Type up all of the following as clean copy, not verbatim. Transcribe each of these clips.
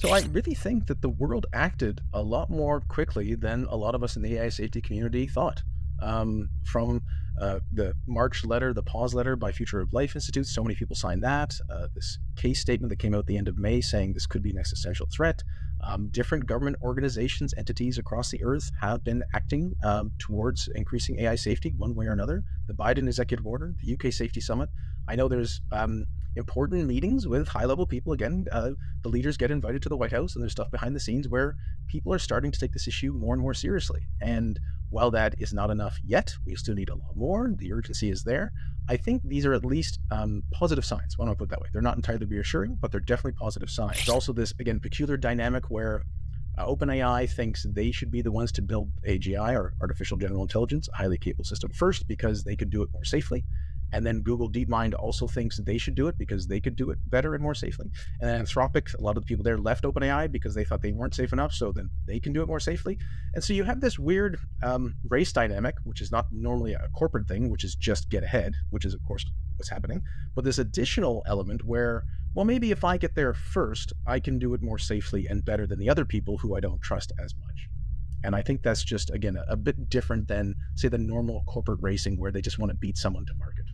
So I really think that the world acted a lot more quickly than a lot of us in the AI safety community thought. From the March letter, the pause letter by Future of Life Institute, so many people signed that. This case statement that came out at the end of May saying this could be an existential threat. Different government organizations, entities across the earth have been acting towards increasing AI safety one way or another. The Biden executive order, the UK Safety Summit. I know there's important meetings with high-level people. Again, the leaders get invited to the White House, and there's stuff behind the scenes where people are starting to take this issue more and more seriously. And while that is not enough yet, we still need a lot more. The urgency is there. I think these are at least positive signs. Why don't I put it that way? They're not entirely reassuring, but they're definitely positive signs. There's also this, again, peculiar dynamic where OpenAI thinks they should be the ones to build AGI, or artificial general intelligence, a highly capable system first, because they could do it more safely. And then Google DeepMind also thinks they should do it because they could do it better and more safely. And then Anthropic, a lot of the people there left OpenAI because they thought they weren't safe enough, so then they can do it more safely. And so you have this weird race dynamic, which is not normally a corporate thing, which is just get ahead, which is, of course, what's happening. But this additional element where, well, maybe if I get there first, I can do it more safely and better than the other people who I don't trust as much. And I think that's just, again, a bit different than, say, the normal corporate racing where they just want to beat someone to market.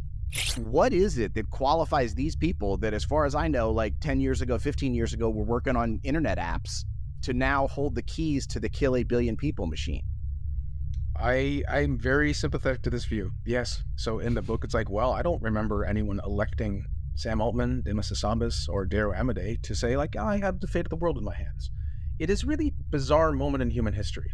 What is it that qualifies these people that, as far as I know, like 10 years ago, 15 years ago, were working on internet apps to now hold the keys to the kill 8 billion people machine? I'm very sympathetic to this view. Yes. So in the book, it's like, well, I don't remember anyone electing Sam Altman, Demis Hassabis, or Dario Amodei to say, like, I have the fate of the world in my hands. It is a really bizarre moment in human history.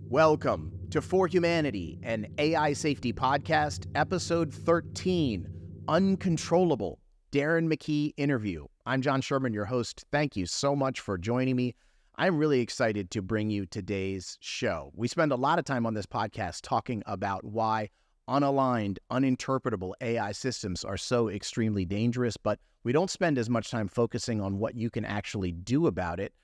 Welcome to For Humanity, an AI safety podcast, episode 13, Uncontrollable, Darren McKee interview. I'm John Sherman, your host. Thank you so much for joining me. I'm really excited to bring you today's show. We spend a lot of time on this podcast talking about why unaligned, uninterpretable AI systems are so extremely dangerous, but we don't spend as much time focusing on what you can actually do about it.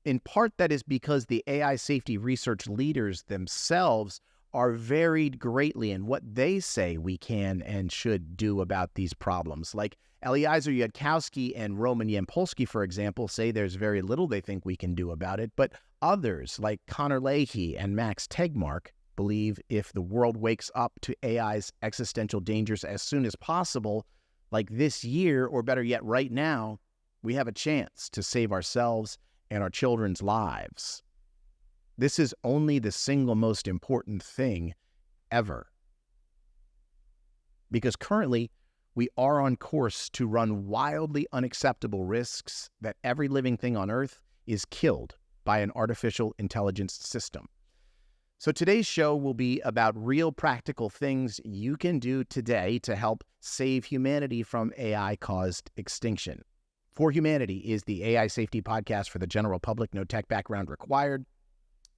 In part, that is because the AI safety research leaders themselves are varied greatly in what they say we can and should do about these problems. Like Eliezer Yudkowsky and Roman Yampolsky, for example, say there's very little they think we can do about it, but others, like Connor Leahy and Max Tegmark, believe if the world wakes up to AI's existential dangers as soon as possible, like this year, or better yet, right now, we have a chance to save ourselves and our children's lives. This is only the single most important thing ever. Because currently, we are on course to run wildly unacceptable risks that every living thing on Earth is killed by an artificial intelligence system. So today's show will be about real practical things you can do today to help save humanity from AI-caused extinction. For Humanity is the AI safety podcast for the general public, no tech background required.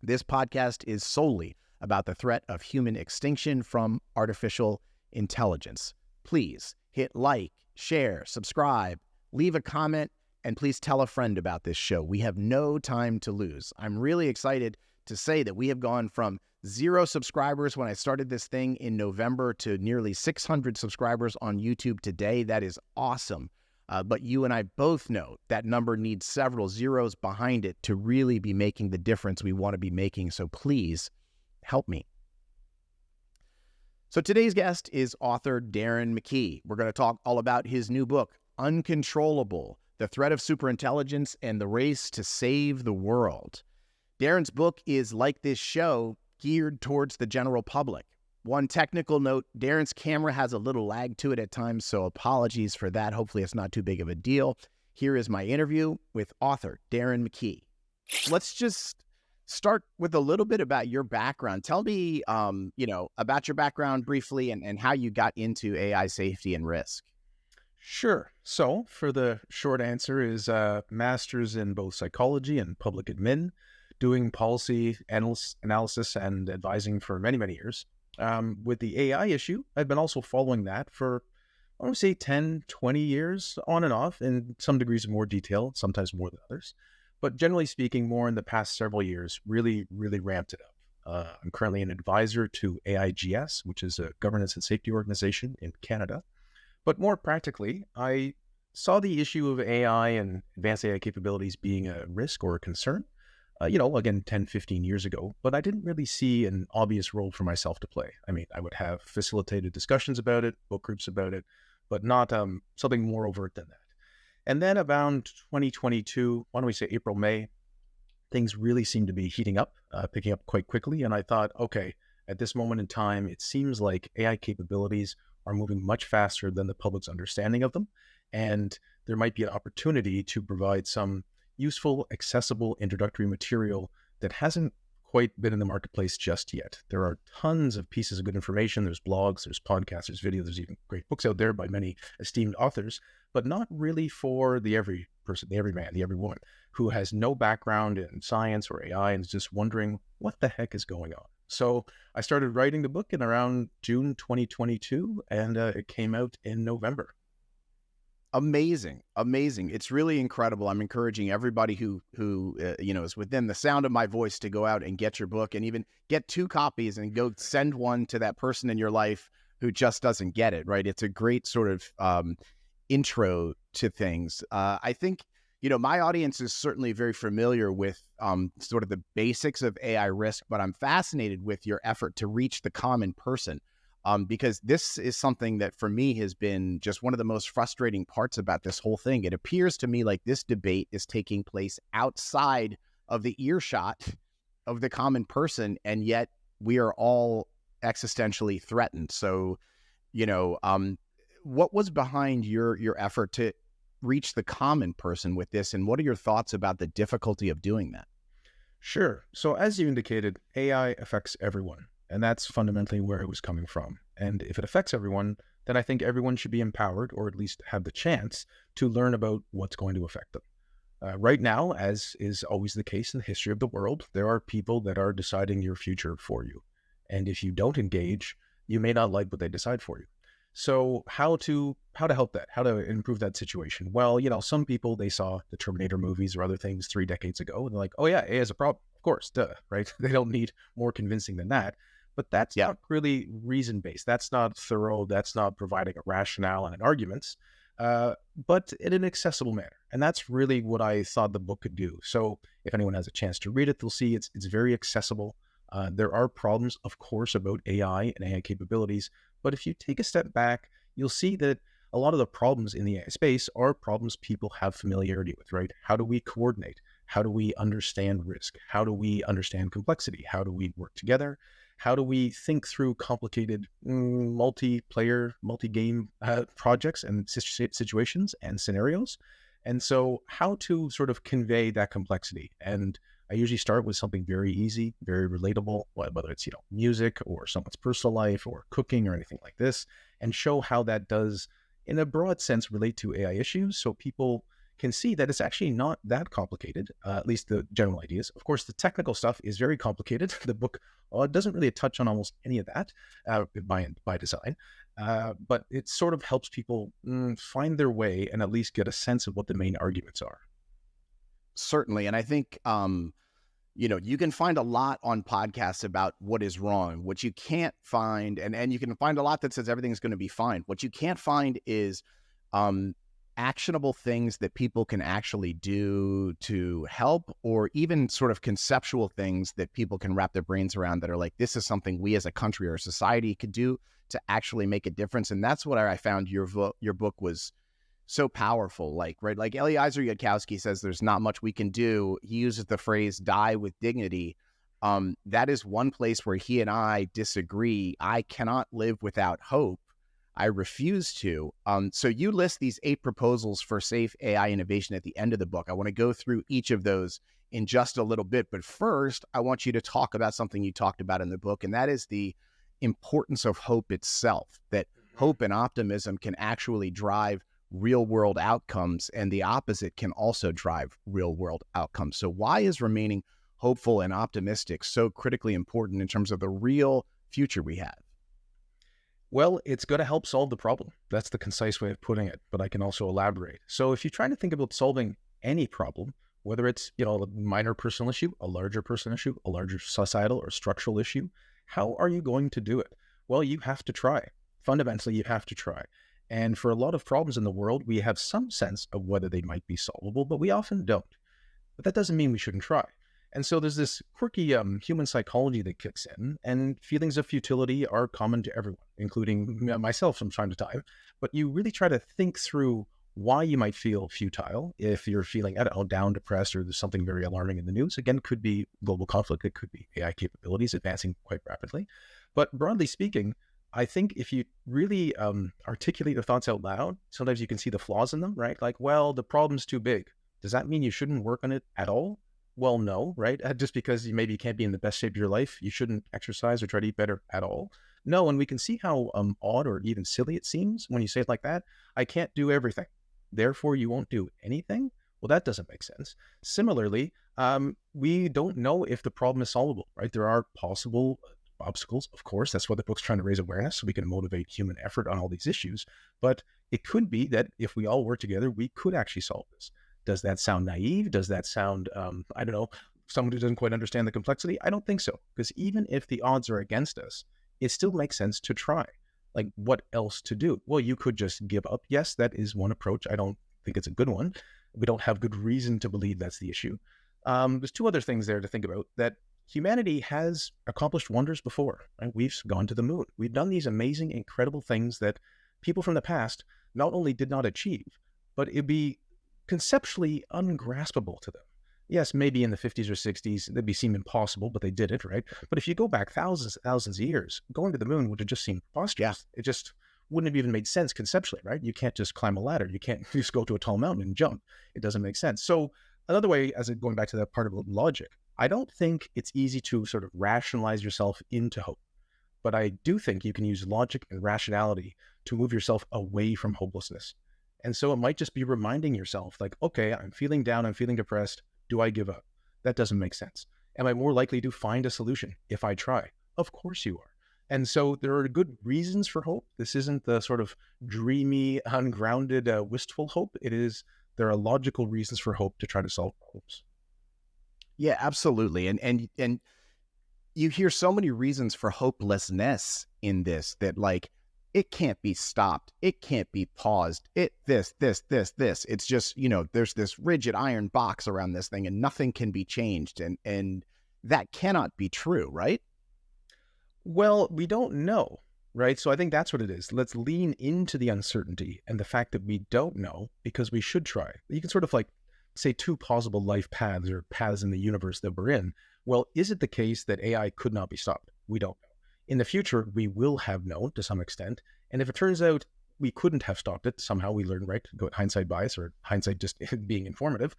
This podcast is solely about the threat of human extinction from artificial intelligence. Please hit like, share, subscribe, leave a comment, and please tell a friend about this show. We have no time to lose. I'm really excited to say that we have gone from 0 subscribers when I started this thing in November to nearly 600 subscribers on YouTube today. That is awesome. But you and I both know that number needs several zeros behind it to really be making the difference we want to be making. So please help me. So today's guest is author Darren McKee. We're going to talk all about his new book, Uncontrollable, The Threat of Superintelligence and the Race to Save the World. Darren's book is, like this show, geared towards the general public. One technical note, Darren's camera has a little lag to it at times, so apologies for that. Hopefully it's not too big of a deal. Here is my interview with author Darren McKee. Let's just start with a little bit about your background. Tell me, about your background briefly and how you got into AI safety and risk. Sure. So for the short answer is master's in both psychology and public admin, doing policy analysis and advising for many, many years. With the AI issue, I've been also following that for, I want to say 10, 20 years on and off in some degrees of more detail, sometimes more than others. But generally speaking, more in the past several years, really, really ramped it up. I'm currently an advisor to AIGS, which is a governance and safety organization in Canada. But more practically, I saw the issue of AI and advanced AI capabilities being a risk or a concern, again, 10, 15 years ago, but I didn't really see an obvious role for myself to play. I mean, I would have facilitated discussions about it, book groups about it, but not something more overt than that. And then around 2022, why don't we say April, May, things really seemed to be heating up, picking up quite quickly. And I thought, okay, at this moment in time, it seems like AI capabilities are moving much faster than the public's understanding of them. And there might be an opportunity to provide some useful, accessible introductory material that hasn't quite been in the marketplace just yet. There are tons of pieces of good information. There's blogs, there's podcasts, there's videos, there's even great books out there by many esteemed authors, but not really for the every person, the every man, the every woman who has no background in science or AI and is just wondering what the heck is going on. So I started writing the book in around June 2022, and it came out in November. Amazing. It's really incredible. I'm encouraging everybody who is within the sound of my voice to go out and get your book, and even get 2 copies and go send one to that person in your life who just doesn't get it, right? It's a great sort of intro to things. I think, my audience is certainly very familiar with sort of the basics of AI risk, but I'm fascinated with your effort to reach the common person. Because this is something that for me has been just one of the most frustrating parts about this whole thing. It appears to me like this debate is taking place outside of the earshot of the common person, and yet we are all existentially threatened. So, what was behind your effort to reach the common person with this, and what are your thoughts about the difficulty of doing that? Sure. So as you indicated, AI affects everyone. And that's fundamentally where it was coming from. And if it affects everyone, then I think everyone should be empowered, or at least have the chance to learn about what's going to affect them. Right now, as is always the case in the history of the world, there are people that are deciding your future for you. And if you don't engage, you may not like what they decide for you. So how to help that? How to improve that situation? Well, some people, they saw the Terminator movies or other things 3 decades ago, and they're like, oh yeah, AI is a problem. Of course, duh, right? They don't need more convincing than that. But that's not really reason-based. That's not thorough. That's not providing a rationale and an arguments, but in an accessible manner. And that's really what I thought the book could do. So if anyone has a chance to read it, they'll see it's very accessible. There are problems, of course, about AI and AI capabilities. But if you take a step back, you'll see that a lot of the problems in the AI space are problems people have familiarity with, right? How do we coordinate? How do we understand risk? How do we understand complexity? How do we work together? How do we think through complicated multiplayer, multi-game projects and situations and scenarios? And so how to sort of convey that complexity. And I usually start with something very easy, very relatable, whether it's, music or someone's personal life or cooking or anything like this, and show how that does, in a broad sense, relate to AI issues. So people can see that it's actually not that complicated, at least the general ideas. Of course, the technical stuff is very complicated. The book doesn't really touch on almost any of that by design, but it sort of helps people find their way and at least get a sense of what the main arguments are. Certainly. And I think, you can find a lot on podcasts about what is wrong. What you can't find, and you can find a lot that says everything's going to be fine. What you can't find is actionable things that people can actually do to help, or even sort of conceptual things that people can wrap their brains around that are like, this is something we as a country or a society could do to actually make a difference. And that's what I found your book was so powerful. Like Eliezer Yudkowsky says, there's not much we can do. He uses the phrase die with dignity. That is one place where he and I disagree. I cannot live without hope. I refuse to. So you list these 8 proposals for safe AI innovation at the end of the book. I want to go through each of those in just a little bit. But first, I want you to talk about something you talked about in the book, and that is the importance of hope itself, that hope and optimism can actually drive real-world outcomes, and the opposite can also drive real-world outcomes. So why is remaining hopeful and optimistic so critically important in terms of the real future we have? Well, it's going to help solve the problem. That's the concise way of putting it, but I can also elaborate. So if you're trying to think about solving any problem, whether it's, a minor personal issue, a larger personal issue, a larger societal or structural issue. How are you going to do it? Well, you have to try. Fundamentally, you have to try. And for a lot of problems in the world, we have some sense of whether they might be solvable, but we often don't. But that doesn't mean we shouldn't try. And so there's this quirky human psychology that kicks in, and feelings of futility are common to everyone, including myself from time to time. But you really try to think through why you might feel futile if you're feeling, I don't know, down, depressed, or there's something very alarming in the news. Again, could be global conflict. It could be AI capabilities advancing quite rapidly. But broadly speaking, I think if you really articulate your thoughts out loud, sometimes you can see the flaws in them, right? Like, well, the problem's too big. Does that mean you shouldn't work on it at all? Well, no, right? Just because you can't be in the best shape of your life, you shouldn't exercise or try to eat better at all. No, and we can see how odd or even silly it seems when you say it like that. I can't do everything, therefore you won't do anything. Well, that doesn't make sense. Similarly, we don't know if the problem is solvable, right? There are possible obstacles, of course. That's why the book's trying to raise awareness so we can motivate human effort on all these issues. But it could be that if we all work together, we could actually solve this. Does that sound naive? Does that sound, I don't know, someone who doesn't quite understand the complexity? I don't think so. Because even if the odds are against us, it still makes sense to try. Like, what else to do? Well, you could just give up. Yes, that is one approach. I don't think it's a good one. We don't have good reason to believe that's the issue. There's two other things there to think about. That humanity has accomplished wonders before. Right? We've gone to the moon. We've done these amazing, incredible things that people from the past not only did not achieve, but it'd be conceptually ungraspable to them. Yes, maybe in the 50s or 60s, that'd seem impossible, but they did it, right? But if you go back thousands and thousands of years, going to the moon would have just seemed preposterous. Yeah. It just wouldn't have even made sense conceptually, right? You can't just climb a ladder. You can't just go to a tall mountain and jump. It doesn't make sense. So another way, going back to that part of logic, I don't think it's easy to sort of rationalize yourself into hope. But I do think you can use logic and rationality to move yourself away from hopelessness. And so it might just be reminding yourself, like, okay, I'm feeling down, I'm feeling depressed. Do I give up? That doesn't make sense. Am I more likely to find a solution if I try? Of course you are. And so there are good reasons for hope. This isn't the sort of dreamy, ungrounded, wistful hope. There are logical reasons for hope to try to solve problems. Yeah, absolutely. And you hear so many reasons for hopelessness in this that, like, it can't be stopped. It can't be paused. This. It's just, there's this rigid iron box around this thing and nothing can be changed. And that cannot be true, right? Well, we don't know, right? So I think that's what it is. Let's lean into the uncertainty and the fact that we don't know, because we should try. You can sort of like say two possible life paths or paths in the universe that we're in. Well, is it the case that AI could not be stopped? We don't know. In the future, we will have known to some extent. And if it turns out we couldn't have stopped it, somehow we learn, right? Go at hindsight bias or hindsight just being informative.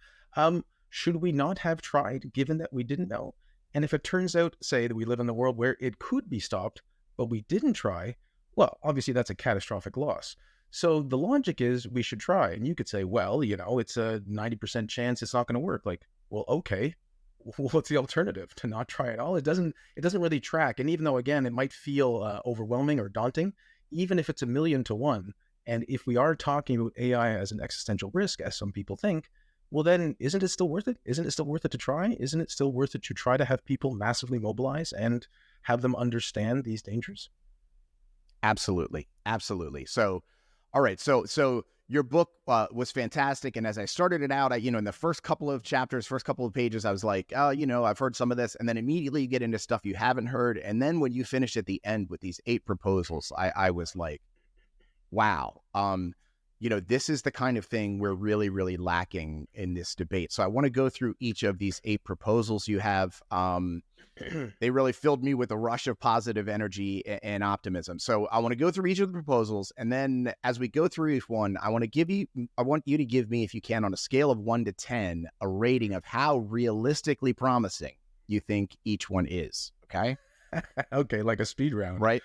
Should we not have tried, given that we didn't know? And if it turns out, say, that we live in a world where it could be stopped, but we didn't try, well, obviously that's a catastrophic loss. So the logic is we should try. And you could say, well, it's a 90% chance it's not going to work. Like, well, okay. What's the alternative? To not try at all? It doesn't really track. And even though, again, it might feel overwhelming or daunting, even if it's 1,000,000 to 1, and if we are talking about AI as an existential risk, as some people think, well, then isn't it still worth it? Isn't it still worth it to try? Isn't it still worth it to try to have people massively mobilize and have them understand these dangers? Absolutely. So, all right. So your book was fantastic. And as I started it out, in the first couple of chapters, first couple of pages, I was like, oh, I've heard some of this. And then immediately you get into stuff you haven't heard. And then when you finish at the end with these 8 proposals, I was like, wow. This is the kind of thing we're really, really lacking in this debate. So I want to go through each of these 8 proposals you have. They really filled me with a rush of positive energy and optimism. So I want to go through each of the proposals. And then as we go through each one, I want you to give me, if you can, on a scale of 1 to 10, a rating of how realistically promising you think each one is. Okay. Okay. Like a speed round. Right.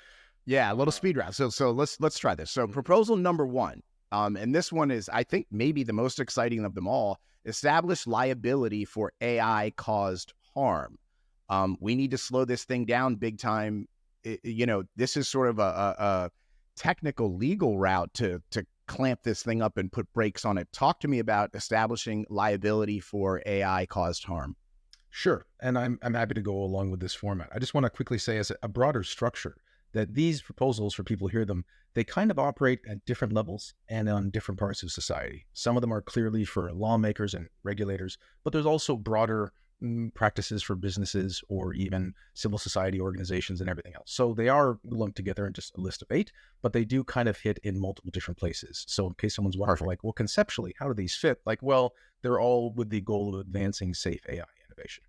Yeah. A little speed round. So let's try this. So proposal number 1. And this one is, I think, maybe the most exciting of them all: establish liability for AI-caused harm. We need to slow this thing down big time. This is sort of a technical legal route to clamp this thing up and put brakes on it. Talk to me about establishing liability for AI caused harm. Sure. And I'm happy to go along with this format. I just want to quickly say, as a broader structure, that these proposals, for people who hear them, they kind of operate at different levels and on different parts of society. Some of them are clearly for lawmakers and regulators, but there's also broader practices for businesses or even civil society organizations and everything else. So they are lumped together in just a list of 8, but they do kind of hit in multiple different places. So in case someone's wondering, like, well, conceptually, how do these fit? Like, well, they're all with the goal of advancing safe AI innovation.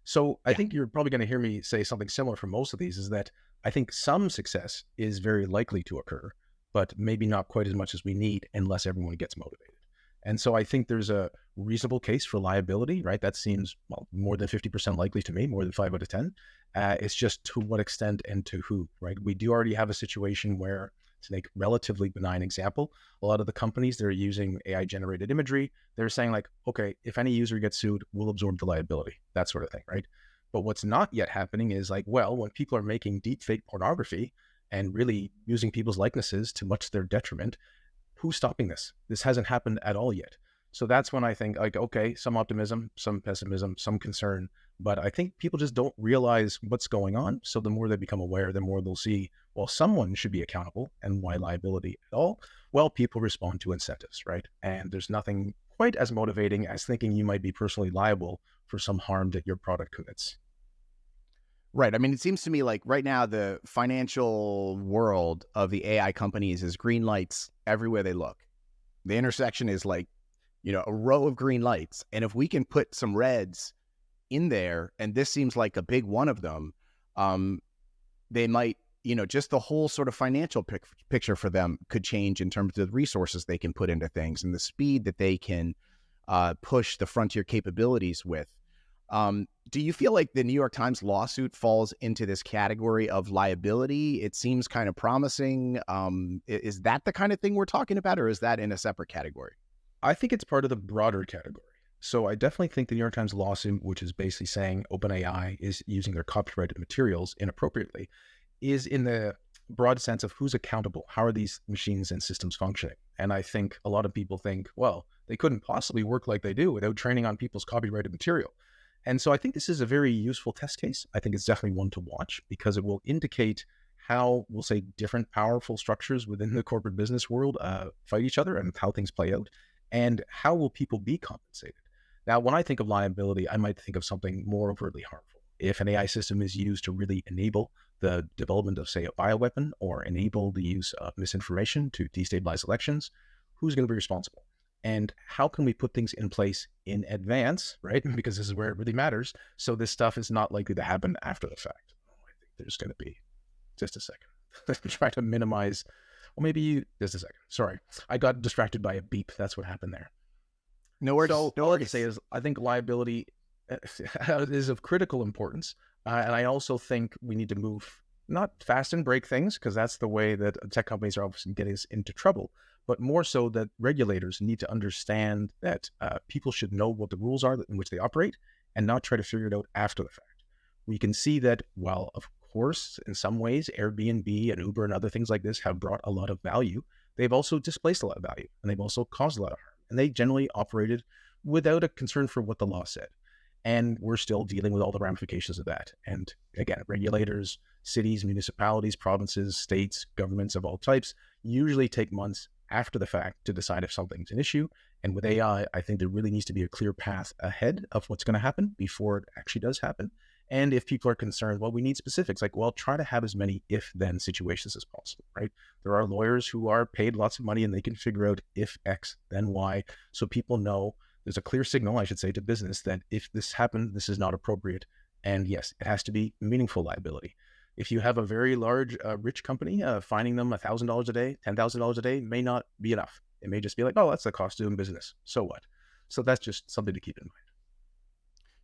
So I think you're probably going to hear me say something similar for most of these, is that I think some success is very likely to occur, but maybe not quite as much as we need unless everyone gets motivated. And so I think there's a reasonable case for liability, right? That seems, well, more than 50% likely to me, more than 5 out of 10. It's just to what extent and to who, right? We do already have a situation where, to make relatively benign example, a lot of the companies that are using AI generated imagery, they're saying like, okay, if any user gets sued, we'll absorb the liability, that sort of thing, right? But what's not yet happening is like, well, when people are making deepfake pornography and really using people's likenesses to much their detriment, who's stopping this? This hasn't happened at all yet. So that's when I think like, okay, some optimism, some pessimism, some concern, but I think people just don't realize what's going on. So the more they become aware, the more they'll see, well, someone should be accountable. And why liability at all? Well, people respond to incentives, right? And there's nothing quite as motivating as thinking you might be personally liable for some harm that your product commits. Right. I mean, it seems to me like right now the financial world of the AI companies is green lights everywhere they look. The intersection is like, a row of green lights. And if we can put some reds in there, and this seems like a big one of them, they might, just the whole sort of financial picture for them could change in terms of the resources they can put into things and the speed that they can push the frontier capabilities with. Do you feel like the New York Times lawsuit falls into this category of liability? It seems kind of promising. Is that the kind of thing we're talking about, or is that in a separate category? I think it's part of the broader category. So I definitely think the New York Times lawsuit, which is basically saying OpenAI is using their copyrighted materials inappropriately, is in the broad sense of who's accountable. How are these machines and systems functioning? And I think a lot of people think, well, they couldn't possibly work like they do without training on people's copyrighted material. And so I think this is a very useful test case. I think it's definitely one to watch because it will indicate how, we'll say, different powerful structures within the corporate business world fight each other and how things play out. And how will people be compensated? Now, when I think of liability, I might think of something more overtly harmful. If an AI system is used to really enable the development of, say, a bioweapon or enable the use of misinformation to destabilize elections, who's going to be responsible? And how can we put things in place in advance, right? Because this is where it really matters. So this stuff is not likely to happen after the fact. I think there's going to be, just a second. Let me try to minimize. Well, just a second. Sorry. I got distracted by a beep. That's what happened there. No worries. So all I can say is I think liability is of critical importance. And I also think we need to move, not fast and break things, because that's the way that tech companies are obviously getting us into trouble, but more so that regulators need to understand that people should know what the rules are in which they operate and not try to figure it out after the fact. We can see that while, of course, in some ways, Airbnb and Uber and other things like this have brought a lot of value, they've also displaced a lot of value, and they've also caused a lot of harm. And they generally operated without a concern for what the law said. And we're still dealing with all the ramifications of that. And again, regulators, cities, municipalities, provinces, states, governments of all types usually take months after the fact to decide if something's an issue. And with AI, I think there really needs to be a clear path ahead of what's going to happen before it actually does happen. And if people are concerned, well, we need specifics, like, well, try to have as many if-then situations as possible, right? There are lawyers who are paid lots of money and they can figure out if X, then Y. So people know there's a clear signal, I should say, to business that if this happened, this is not appropriate. And yes, it has to be meaningful liability. If you have a very large, rich company, fining them $1,000 a day, $10,000 a day may not be enough. It may just be like, oh, that's the cost of doing business. So what? So that's just something to keep in mind.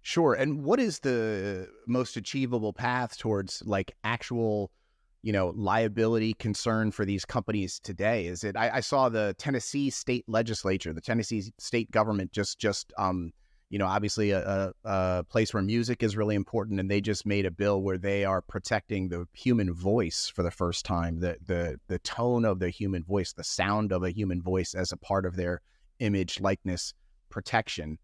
Sure. And what is the most achievable path towards like actual, liability concern for these companies today? Is it, I saw the Tennessee state legislature, the Tennessee state government just obviously a place where music is really important, and they just made a bill where they are protecting the human voice for the first time, the tone of the human voice, the sound of a human voice as a part of their image likeness protection.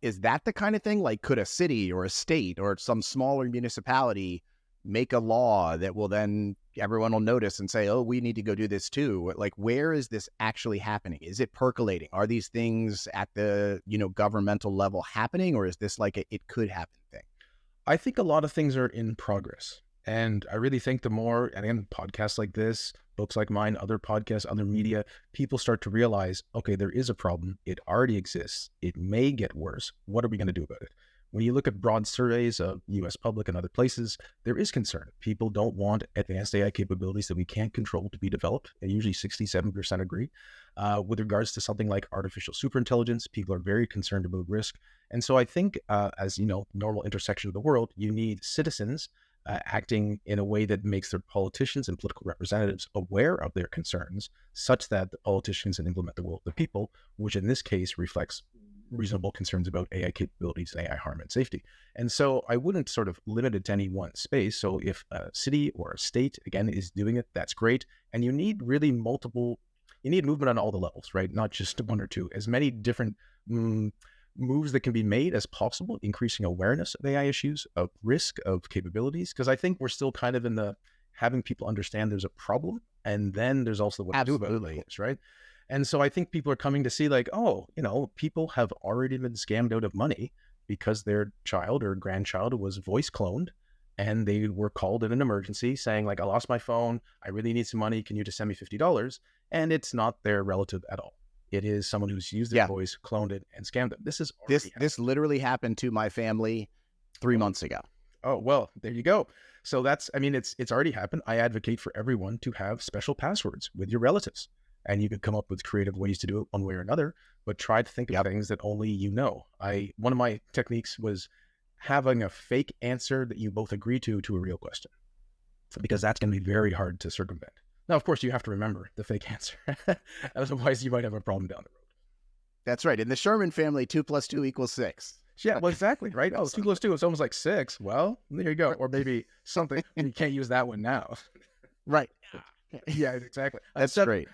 Is that the kind of thing? Like, could a city or a state or some smaller municipality make a law that will then everyone will notice and say, oh, we need to go do this too? Like, where is this actually happening? Is it percolating? Are these things at the, governmental level happening, or is this like it could happen thing? I think a lot of things are in progress. And I really think the more, and again, podcasts like this, books like mine, other podcasts, other media, people start to realize, okay, there is a problem. It already exists. It may get worse. What are we going to do about it? When you look at broad surveys of US public and other places, there is concern. People don't want advanced AI capabilities that we can't control to be developed. And usually 67% agree. With regards to something like artificial superintelligence, people are very concerned about risk. And so I think, as normal intersection of the world, you need citizens acting in a way that makes their politicians and political representatives aware of their concerns, such that the politicians can implement the will of the people, which in this case reflects reasonable concerns about AI capabilities and AI harm and safety. And so I wouldn't sort of limit it to any one space. So if a city or a state, again, is doing it, that's great. And you need really you need movement on all the levels, right? Not just one or two. As many different moves that can be made as possible, increasing awareness of AI issues, of risk, of capabilities. Because I think we're still kind of in the having people understand there's a problem. And then there's also what to do about it, right? And so I think people are coming to see like, oh, people have already been scammed out of money because their child or grandchild was voice cloned, and they were called in an emergency saying like, I lost my phone. I really need some money. Can you just send me $50? And it's not their relative at all. It is someone who's used their voice, cloned it, and scammed them. This literally happened to my family 3 months ago. Oh, well, there you go. So it's already happened. I advocate for everyone to have special passwords with your relatives. And you could come up with creative ways to do it one way or another, but try to think of things that only you know. One of my techniques was having a fake answer that you both agree to a real question, because that's going to be very hard to circumvent. Now, of course, you have to remember the fake answer. Otherwise, you might have a problem down the road. That's right. In the Sherman family, 2 + 2 = 6. Yeah, well, exactly, right? Oh, 2 + 2 is almost like 6. Well, there you go. Or maybe something. You can't use that one now. Right. Yeah, exactly. That's great.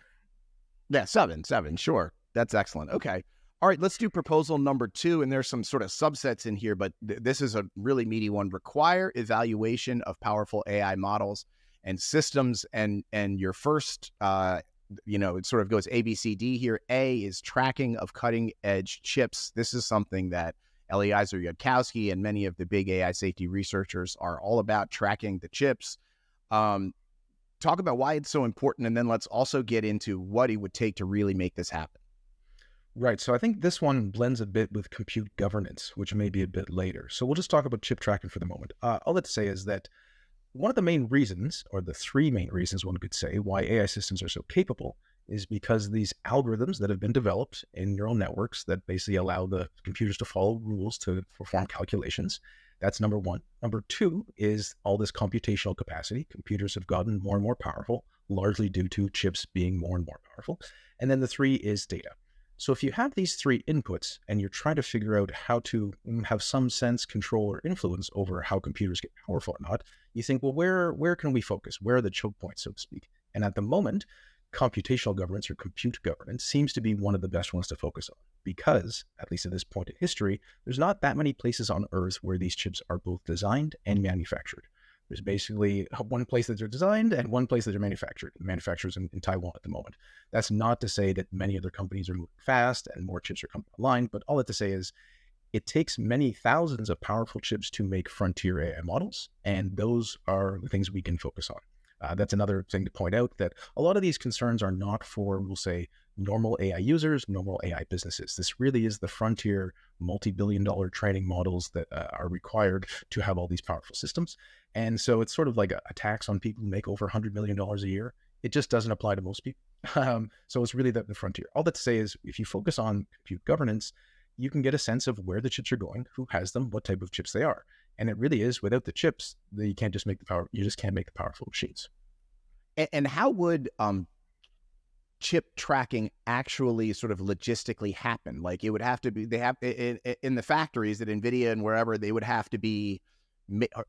Yeah, 7, sure. That's excellent. Okay. All right, let's do proposal number 2. And there's some sort of subsets in here, but this is a really meaty one. Require evaluation of powerful AI models and systems. And your first, it sort of goes A, B, C, D here. A is tracking of cutting edge chips. This is something that Eliezer Yudkowsky and many of the big AI safety researchers are all about, tracking the chips. Talk about why it's so important, and then let's also get into what it would take to really make this happen. Right. So I think this one blends a bit with compute governance, which may be a bit later. So we'll just talk about chip tracking for the moment. All let's say is that one of the main reasons, or the 3 main reasons one could say, why AI systems are so capable is because these algorithms that have been developed in neural networks that basically allow the computers to follow rules to perform calculations. That's number 1. Number 2 is all this computational capacity. Computers have gotten more and more powerful, largely due to chips being more and more powerful. And then the 3 is data. So if you have these 3 inputs and you're trying to figure out how to have some sense, control, or influence over how computers get powerful or not, you think, well, where can we focus? Where are the choke points, so to speak? And at the moment, computational governance or compute governance seems to be one of the best ones to focus on, because, at least at this point in history, there's not that many places on Earth where these chips are both designed and manufactured. There's basically one place that they're designed and one place that they're manufactured. The manufacturers in Taiwan at the moment. That's not to say that many other companies are moving fast and more chips are coming online, but all that to say is it takes many thousands of powerful chips to make frontier AI models, and those are the things we can focus on. That's another thing to point out, that a lot of these concerns are not for, we'll say, normal AI users, normal AI businesses. This really is the frontier multi-billion-dollar training models that are required to have all these powerful systems. And so it's sort of like a tax on people who make over $100 million a year. It just doesn't apply to most people. So it's really the frontier. All that to say is, if you focus on compute governance, you can get a sense of where the chips are going, who has them, what type of chips they are. And it really is, without the chips, you can't just make the power. You just can't make the powerful machines. And how would chip tracking actually sort of logistically happen? Like, it would have to be, they have in the factories at NVIDIA and wherever, they would have to be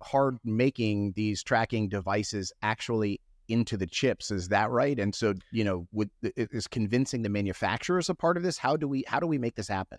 hard making these tracking devices actually into the chips. Is that right? And so, is convincing the manufacturers a part of this? How do we make this happen?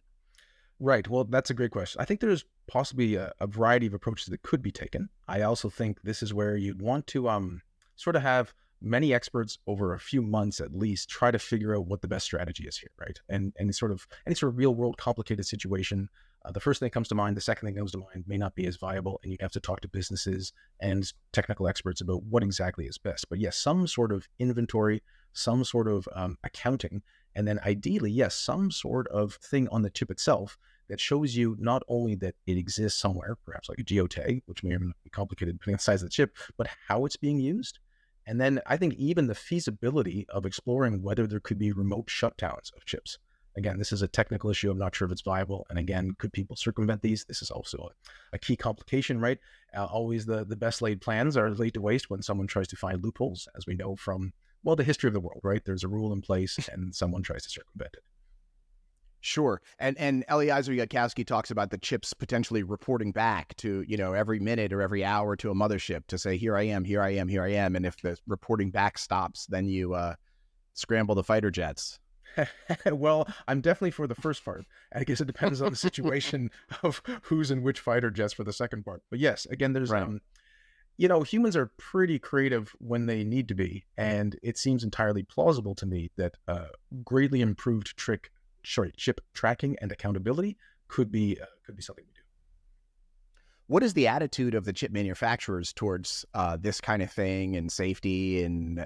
Right. Well, that's a great question. I think there's possibly a variety of approaches that could be taken. I also think this is where you'd want to sort of have many experts over a few months at least try to figure out what the best strategy is here, right? And any sort of real world complicated situation, the first thing that comes to mind, the second thing that comes to mind may not be as viable, and you have to talk to businesses and technical experts about what exactly is best. But yes, some sort of inventory, some sort of accounting, and then ideally, yes, some sort of thing on the chip itself that shows you not only that it exists somewhere, perhaps like a geotag, which may or may not be complicated depending on the size of the chip, but how it's being used. And then I think even the feasibility of exploring whether there could be remote shutdowns of chips. Again, this is a technical issue. I'm not sure if it's viable. And again, could people circumvent these? This is also a key complication, right? Always the best laid plans are laid to waste when someone tries to find loopholes, as we know from, well, the history of the world, right? There's a rule in place and someone tries to circumvent it. Sure. And Eliezer Yudkowsky talks about the chips potentially reporting back to, every minute or every hour to a mothership to say, here I am, here I am, here I am. And if the reporting back stops, then you scramble the fighter jets. Well, I'm definitely for the first part. I guess it depends on the situation of who's in which fighter jets for the second part. But yes, again, there's, right. Humans are pretty creative when they need to be. And it seems entirely plausible to me that greatly improved chip tracking and accountability could be something we do. What is the attitude of the chip manufacturers towards this kind of thing and safety? And,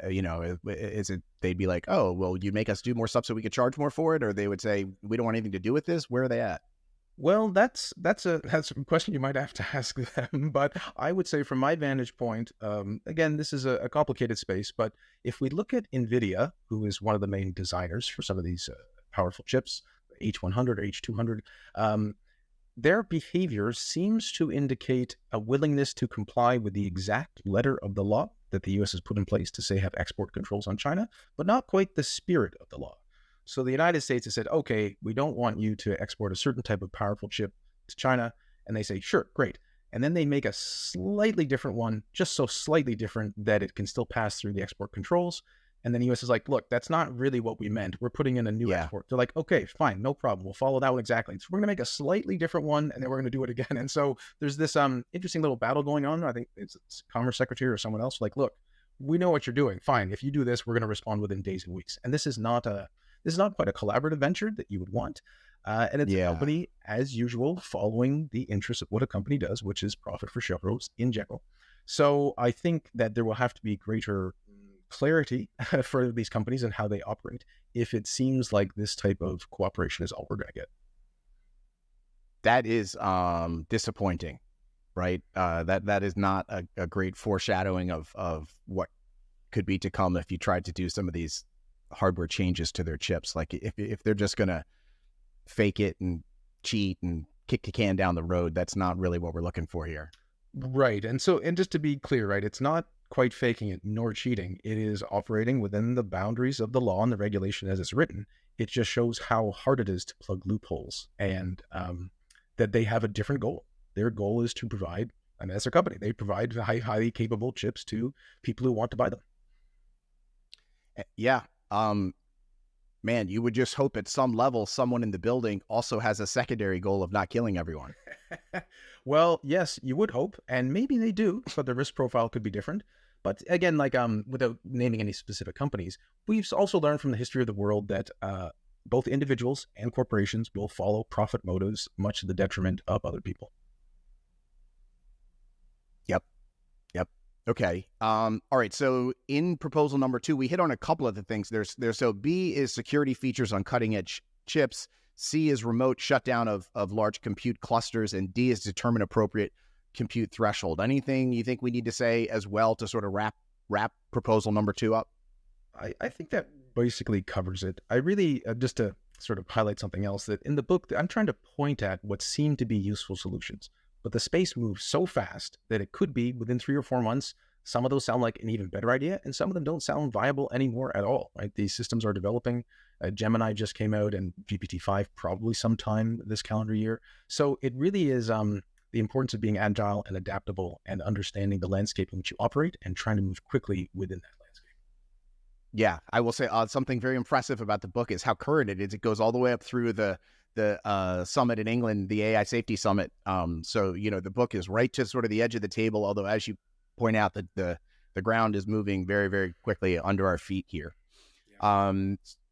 is it, they'd be like, oh, well, you make us do more stuff so we could charge more for it? Or they would say, we don't want anything to do with this. Where are they at? Well, that's a question you might have to ask them. But I would say from my vantage point, again, this is a complicated space. But if we look at NVIDIA, who is one of the main designers for some of these powerful chips, H100 or H200, their behavior seems to indicate a willingness to comply with the exact letter of the law that the U.S. has put in place to say have export controls on China, but not quite the spirit of the law. So the United States has said, okay, we don't want you to export a certain type of powerful chip to China. And they say, sure, great. And then they make a slightly different one, just so slightly different that it can still pass through the export controls. And then the U.S. is like, look, that's not really what we meant. We're putting in a new export. They're like, okay, fine, no problem. We'll follow that one exactly. So we're going to make a slightly different one, and then we're going to do it again. And so there's this interesting little battle going on. I think it's Commerce Secretary or someone else like, look, we know what you're doing. Fine. If you do this, we're going to respond within days and weeks. And this is not quite a collaborative venture that you would want. And it's a company, as usual, following the interests of what a company does, which is profit for shareholders in general. So I think that there will have to be greater clarity for these companies and how they operate if it seems like this type of cooperation is all we're going to get. That is disappointing, right? That is not a great foreshadowing of what could be to come if you tried to do some of these hardware changes to their chips. Like if they're just going to fake it and cheat and kick the can down the road, that's not really what we're looking for here. Right. And just to be clear, right, it's not quite faking it nor cheating. It is operating within the boundaries of the law and the regulation as it's written. It just shows how hard it is to plug loopholes, and that they have a different goal. Their goal is to provide, and as a company, they provide highly capable chips to people who want to buy them. Yeah. Man, you would just hope at some level someone in the building also has a secondary goal of not killing everyone. Well, yes, you would hope, and maybe they do, but the risk profile could be different. But again, like without naming any specific companies, we've also learned from the history of the world that both individuals and corporations will follow profit motives, much to the detriment of other people. Yep. Okay. All right. So in proposal number 2, we hit on a couple of the things. So B is security features on cutting edge chips. C is remote shutdown of large compute clusters, and D is determine appropriate compute threshold. Anything you think we need to say as well to sort of wrap proposal number 2 up? I think that basically covers it. I really, just to sort of highlight something else, that in the book, I'm trying to point at what seem to be useful solutions, but the space moves so fast that it could be within 3 or 4 months, Some of those sound like an even better idea, and some of them don't sound viable anymore at all, right? These systems are developing. Gemini just came out, and GPT-5 probably sometime this calendar year. So it really is the importance of being agile and adaptable and understanding the landscape in which you operate and trying to move quickly within that landscape. Yeah, I will say something very impressive about the book is how current it is. It goes all the way up through the summit in England, the AI Safety Summit. So, the book is right to sort of the edge of the table, although as you point out, that the ground is moving very, very quickly under our feet here. Yeah.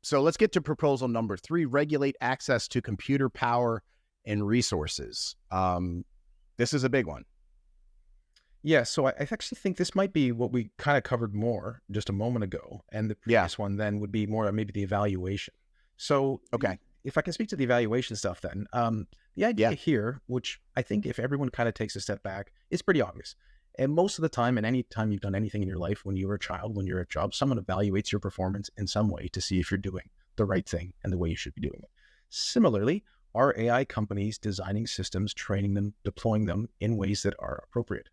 So let's get to proposal number 3, regulate access to computer power and resources. This is a big one. Yeah, so I actually think this might be what we kind of covered more just a moment ago. And the previous one then would be more maybe the evaluation. So okay, if I can speak to the evaluation stuff then, the idea here, which I think if everyone kind of takes a step back, is pretty obvious. And most of the time, and any time you've done anything in your life, when you were a child, when you're at a job, someone evaluates your performance in some way to see if you're doing the right thing and the way you should be doing it. Similarly, are AI companies designing systems, training them, deploying them in ways that are appropriate?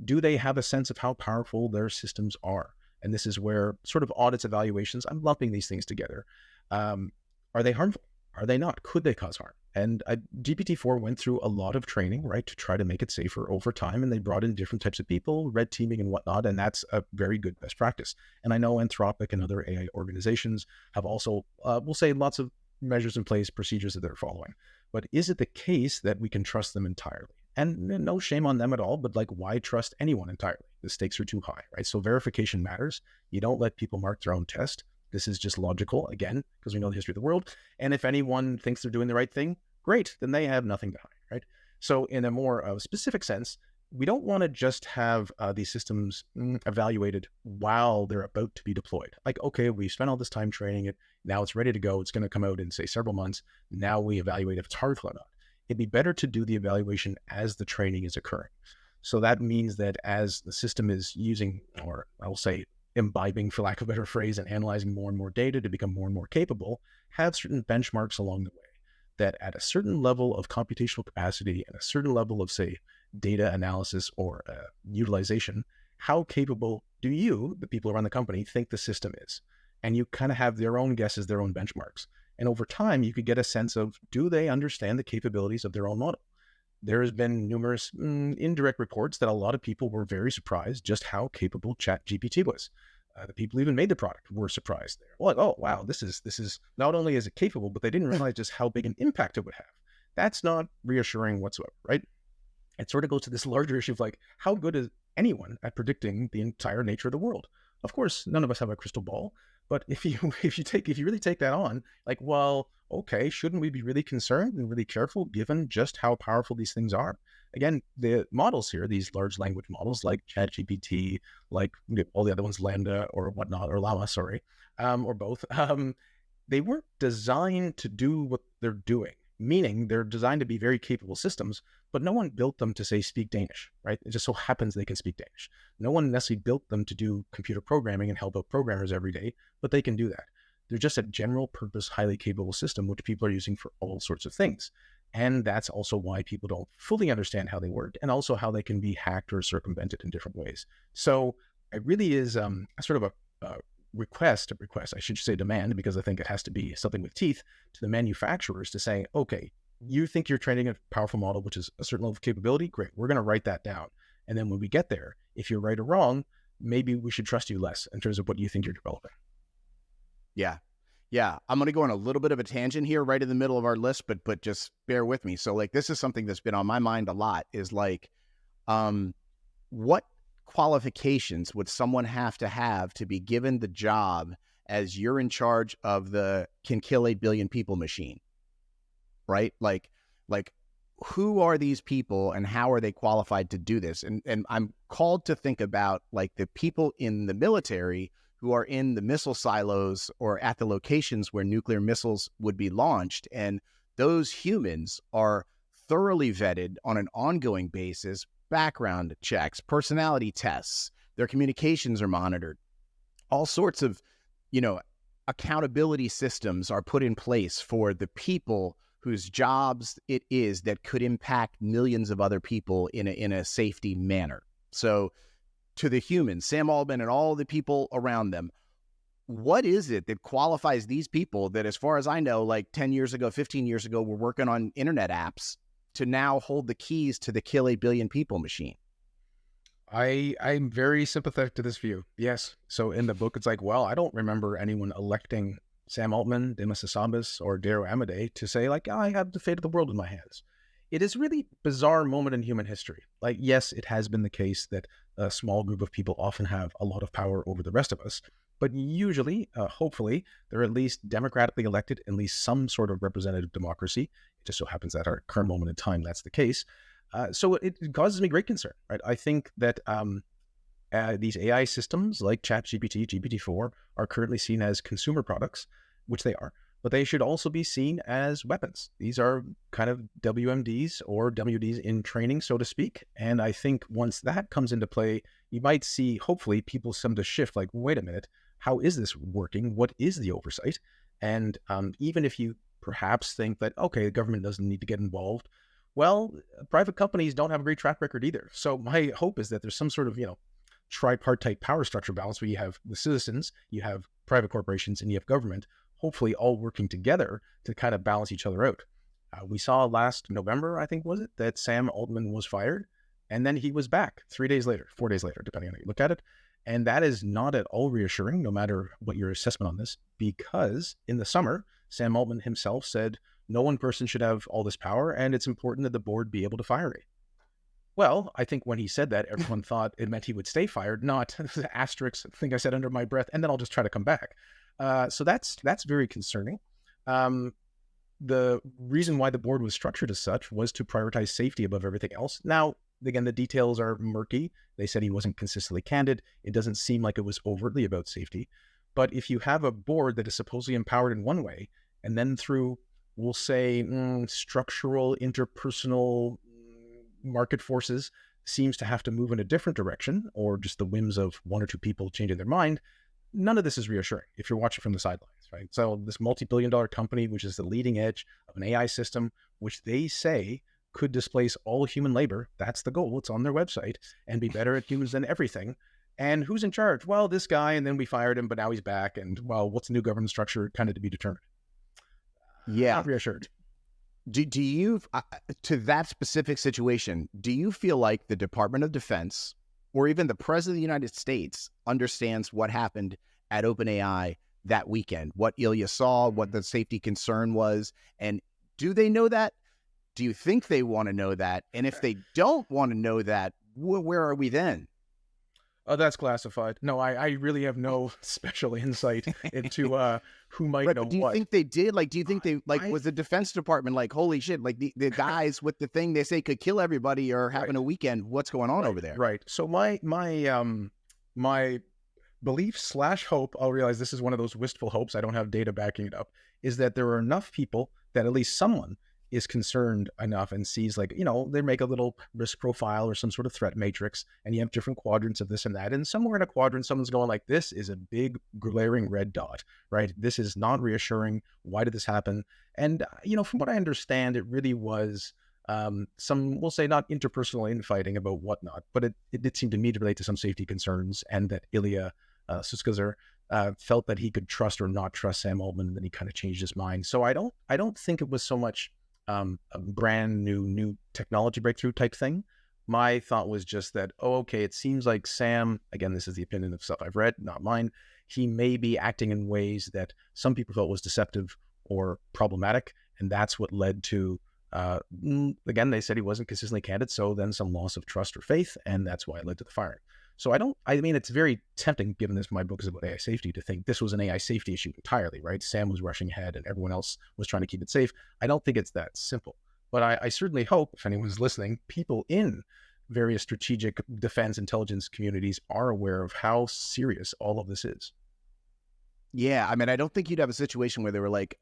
Do they have a sense of how powerful their systems are? And this is where sort of audits, evaluations, I'm lumping these things together. Are they harmful? Are they not? Could they cause harm? And GPT-4 went through a lot of training, right, to try to make it safer over time. And they brought in different types of people, red teaming and whatnot. And that's a very good best practice. And I know Anthropic and other AI organizations have also, we'll say, lots of measures in place, procedures that they're following. But is it the case that we can trust them entirely? And no shame on them at all, but like, why trust anyone entirely? The stakes are too high, right? So verification matters. You don't let people mark their own test. This is just logical, again, because we know the history of the world. And if anyone thinks they're doing the right thing, great, then they have nothing to hide, right? So in a more specific sense, we don't want to just have these systems evaluated while they're about to be deployed. Like, okay, we spent all this time training it. Now it's ready to go. It's going to come out in, say, several months. Now we evaluate if it's harmful or not. It'd be better to do the evaluation as the training is occurring. So that means that as the system is using, or I'll say imbibing, for lack of a better phrase, and analyzing more and more data to become more and more capable, have certain benchmarks along the way that at a certain level of computational capacity and a certain level of, say, data analysis or utilization, how capable do you, the people around the company, think the system is? And you kind of have their own guesses, their own benchmarks. And over time, you could get a sense of, do they understand the capabilities of their own model? There has been numerous indirect reports that a lot of people were very surprised just how capable ChatGPT was. The people who even made the product were surprised. They're like, oh, wow, this is not only is it capable, but they didn't realize just how big an impact it would have. That's not reassuring whatsoever, right? It sort of goes to this larger issue of like, how good is anyone at predicting the entire nature of the world? Of course, none of us have a crystal ball, but if you really take that on, like, well, okay, shouldn't we be really concerned and really careful given just how powerful these things are? Again, the models here, these large language models like ChatGPT, like all the other ones, Lambda or whatnot, or Llama, sorry, or both, they weren't designed to do what they're doing, meaning they're designed to be very capable systems, but no one built them to, say, speak Danish, right? It just so happens they can speak Danish. No one necessarily built them to do computer programming and help out programmers every day, but they can do that. They're just a general purpose, highly capable system, which people are using for all sorts of things. And that's also why people don't fully understand how they work and also how they can be hacked or circumvented in different ways. So it really is a sort of a request, I should say demand, because I think it has to be something with teeth, to the manufacturers to say, okay, you think you're training a powerful model, which is a certain level of capability, great, we're going to write that down. And then when we get there, if you're right or wrong, maybe we should trust you less in terms of what you think you're developing. Yeah. I'm going to go on a little bit of a tangent here right in the middle of our list, but just bear with me. So like, this is something that's been on my mind a lot, is like, what qualifications would someone have to be given the job as you're in charge of the can kill 8 billion people machine, right? Like who are these people and how are they qualified to do this? And I'm called to think about like the people in the military who are in the missile silos or at the locations where nuclear missiles would be launched. And those humans are thoroughly vetted on an ongoing basis, background checks, personality tests, their communications are monitored. All sorts of, accountability systems are put in place for the people whose jobs it is that could impact millions of other people in a safety manner. So to the humans, Sam Altman and all the people around them. What is it that qualifies these people that, as far as I know, like 10 years ago, 15 years ago, were working on internet apps to now hold the keys to the kill 8 billion people machine? I'm very sympathetic to this view. Yes. So in the book, it's like, well, I don't remember anyone electing Sam Altman, Demis Hassabis, or Dario Amodei to say, like, I have the fate of the world in my hands. It is a really bizarre moment in human history. Like, yes, it has been the case that a small group of people often have a lot of power over the rest of us. But usually, hopefully, they're at least democratically elected, at least some sort of representative democracy. It just so happens that our current moment in time, that's the case. So it causes me great concern, right? I think that these AI systems like ChatGPT, GPT-4 are currently seen as consumer products, which they are, but they should also be seen as weapons. These are kind of WMDs or WDs in training, so to speak. And I think once that comes into play, you might see, hopefully, people some to shift, like, wait a minute, how is this working? What is the oversight? And even if you perhaps think that, okay, the government doesn't need to get involved, well, private companies don't have a great track record either. So my hope is that there's some sort of, tripartite power structure balance where you have the citizens, you have private corporations, and you have government, hopefully all working together to kind of balance each other out. We saw last November, I think, was it, that Sam Altman was fired, and then he was back 3 days later, 4 days later, depending on how you look at it. And that is not at all reassuring, no matter what your assessment on this, because in the summer, Sam Altman himself said, no one person should have all this power, and it's important that the board be able to fire me. Well, I think when he said that, everyone thought it meant he would stay fired, not the asterisk thing I said under my breath, and then I'll just try to come back. So that's very concerning. The reason why the board was structured as such was to prioritize safety above everything else. Now, again, the details are murky. They said he wasn't consistently candid. It doesn't seem like it was overtly about safety. But if you have a board that is supposedly empowered in one way, and then through, we'll say, structural, interpersonal market forces seems to have to move in a different direction, or just the whims of one or two people changing their mind, none of this is reassuring if you're watching from the sidelines, right? So this multi-billion-dollar company, which is the leading edge of an AI system, which they say could displace all human labor, that's the goal, it's on their website, and be better at humans than everything. And who's in charge? Well, this guy, and then we fired him, but now he's back, and, well, what's the new governance structure? Kind of to be determined. Yeah. Not reassured. Do you, to that specific situation, do you feel like the Department of Defense or even the President of the United States understands what happened at OpenAI that weekend, what Ilya saw, what the safety concern was? And do they know that? Do you think they want to know that? And if they don't want to know that, where are we then? Oh, that's classified. No, I really have no special insight into who might know but do you what. think they did? Like, do you think they, like, was the Defense Department like, holy shit, like the guys with the thing they say could kill everybody are having a weekend? What's going on over there? Right. So my belief / hope, I'll realize this is one of those wistful hopes, I don't have data backing it up, is that there are enough people that at least someone is concerned enough and sees, like, they make a little risk profile or some sort of threat matrix, and you have different quadrants of this and that. And somewhere in a quadrant, someone's going like, this is a big glaring red dot, right? This is not reassuring. Why did this happen? And, from what I understand, it really was some, we'll say, not interpersonal infighting about whatnot, but it did seem to me to relate to some safety concerns, and that Ilya Sutskever felt that he could trust or not trust Sam Altman, and then he kind of changed his mind. So I don't think it was so much a brand new technology breakthrough type thing. My thought was just that, okay, it seems like Sam, again, this is the opinion of stuff I've read, not mine, he may be acting in ways that some people felt was deceptive or problematic, and that's what led to, again, they said he wasn't consistently candid, so then some loss of trust or faith, and that's why it led to the firing. So it's very tempting, given this, my book is about AI safety, to think this was an AI safety issue entirely, right? Sam was rushing ahead and everyone else was trying to keep it safe. I don't think it's that simple, but I certainly hope, if anyone's listening, people in various strategic defense intelligence communities are aware of how serious all of this is. Yeah, I don't think you'd have a situation where they were like,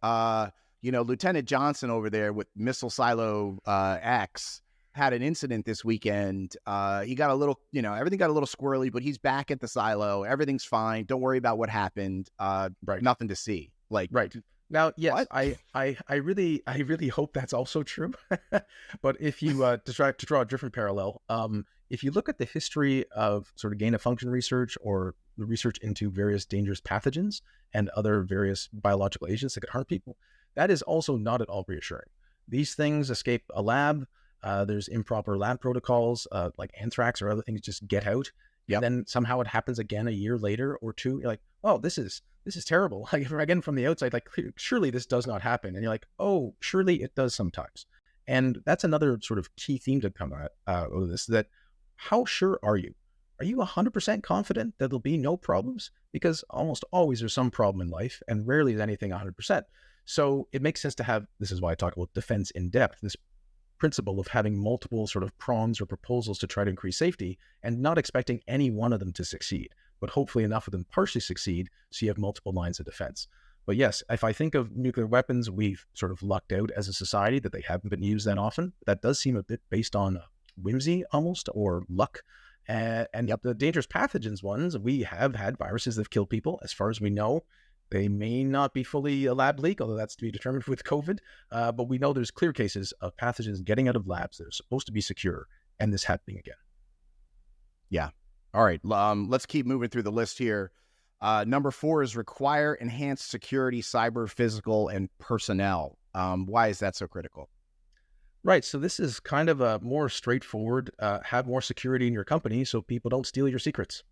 Lieutenant Johnson over there with Missile Silo X had an incident this weekend. He got a little, everything got a little squirrely, but he's back at the silo. Everything's fine. Don't worry about what happened. Right. Nothing to see. Like, right. Now, yes, What? I really hope that's also true. But if you to draw a different parallel, if you look at the history of sort of gain of function research or the research into various dangerous pathogens and other various biological agents that could harm people, that is also not at all reassuring. These things escape a lab. There's improper lab protocols, like anthrax or other things, just get out, and Yep. then somehow it happens again a year later or two. You're like, oh, this is terrible. Like again from the outside, like surely this does not happen, and you're like, oh, surely it does sometimes. And that's another sort of key theme to come out of this. That how sure are you? Are you 100% confident that there'll be no problems? Because almost always there's some problem in life, and rarely is anything 100%. So it makes sense to have. This is why I talk about defense in depth. This principle of having multiple sort of prongs or proposals to try to increase safety and not expecting any one of them to succeed, but hopefully enough of them partially succeed so you have multiple lines of defense. But yes, if I think of nuclear weapons, we've sort of lucked out as a society that they haven't been used that often. That does seem a bit based on whimsy almost, or luck. And Yep. the dangerous pathogens ones, we have had viruses that have killed people. As far as we know, they may not be fully a lab leak, although that's to be determined with COVID. But we know there's clear cases of pathogens getting out of labs that are supposed to be secure, and this happening again. Yeah. All right. Let's keep moving through the list here. Number 4 is require enhanced security, cyber, physical, and personnel. Why is that so critical? Right. So this is kind of a more straightforward, have more security in your company so people don't steal your secrets.